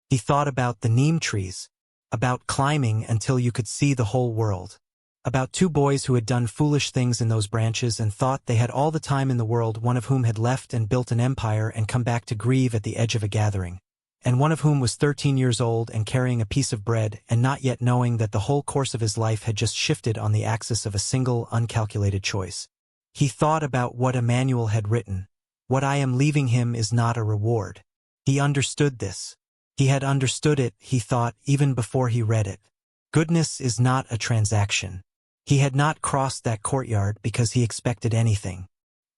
He thought about the neem trees, about climbing until you could see the whole world. About two boys who had done foolish things in those branches and thought they had all the time in the world, one of whom had left and built an empire and come back to grieve at the edge of a gathering, and one of whom was 13 years old and carrying a piece of bread and not yet knowing that the whole course of his life had just shifted on the axis of a single uncalculated choice. He thought about what Emmanuel had written. What I am leaving him is not a reward. He understood this. He had understood it, he thought, even before he read it. Goodness is not a transaction. He had not crossed that courtyard because he expected anything.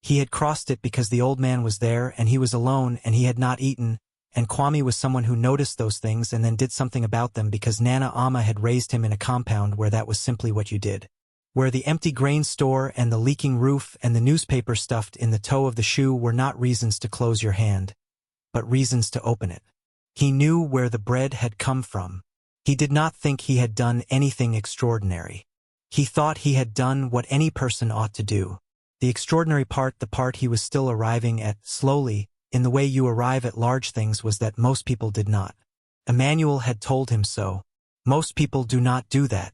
He had crossed it because the old man was there and he was alone and he had not eaten, and Kwame was someone who noticed those things and then did something about them because Nana Ama had raised him in a compound where that was simply what you did. Where the empty grain store and the leaking roof and the newspaper stuffed in the toe of the shoe were not reasons to close your hand, but reasons to open it. He knew where the bread had come from. He did not think he had done anything extraordinary. He thought he had done what any person ought to do. The extraordinary part, the part he was still arriving at, slowly, in the way you arrive at large things, was that most people did not. Emmanuel had told him so. Most people do not do that.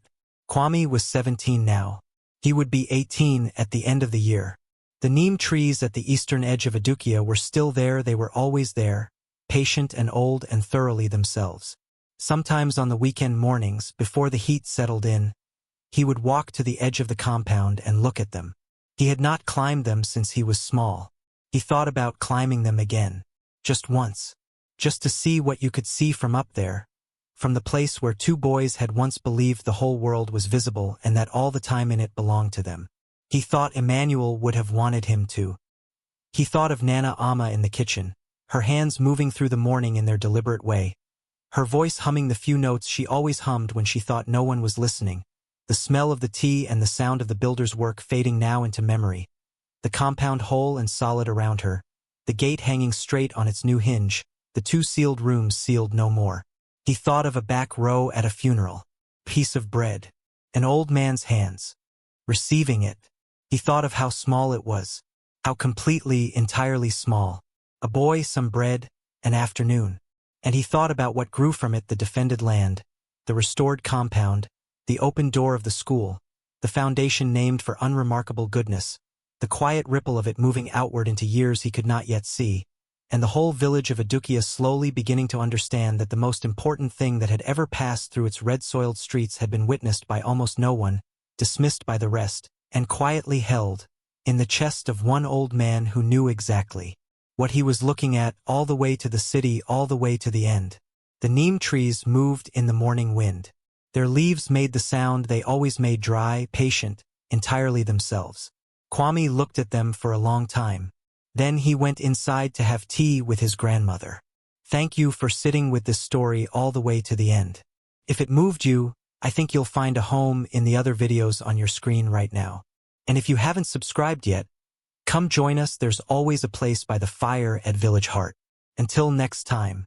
Kwame was 17 now. He would be 18 at the end of the year. The neem trees at the eastern edge of Adukyia were still there, they were always there, patient and old and thoroughly themselves. Sometimes on the weekend mornings, before the heat settled in, he would walk to the edge of the compound and look at them. He had not climbed them since he was small. He thought about climbing them again. Just once. Just to see what you could see from up there. From the place where two boys had once believed the whole world was visible and that all the time in it belonged to them. He thought Emmanuel would have wanted him to. He thought of Nana Ama in the kitchen, her hands moving through the morning in their deliberate way, her voice humming the few notes she always hummed when she thought no one was listening, the smell of the tea and the sound of the builder's work fading now into memory, the compound whole and solid around her, the gate hanging straight on its new hinge, the two sealed rooms sealed no more. He thought of a back row at a funeral, piece of bread, an old man's hands, receiving it. He thought of how small it was, how completely, entirely small. A boy, some bread, an afternoon. And he thought about what grew from it, the defended land, the restored compound, the open door of the school, the foundation named for unremarkable goodness, the quiet ripple of it moving outward into years he could not yet see, and the whole village of Adukyia slowly beginning to understand that the most important thing that had ever passed through its red-soiled streets had been witnessed by almost no one, dismissed by the rest, and quietly held, in the chest of one old man who knew exactly what he was looking at, all the way to the city, all the way to the end. The neem trees moved in the morning wind. Their leaves made the sound they always made, dry, patient, entirely themselves. Kwame looked at them for a long time. Then he went inside to have tea with his grandmother. Thank you for sitting with this story all the way to the end. If it moved you, I think you'll find a home in the other videos on your screen right now. And if you haven't subscribed yet, come join us. There's always a place by the fire at Village Heart. Until next time.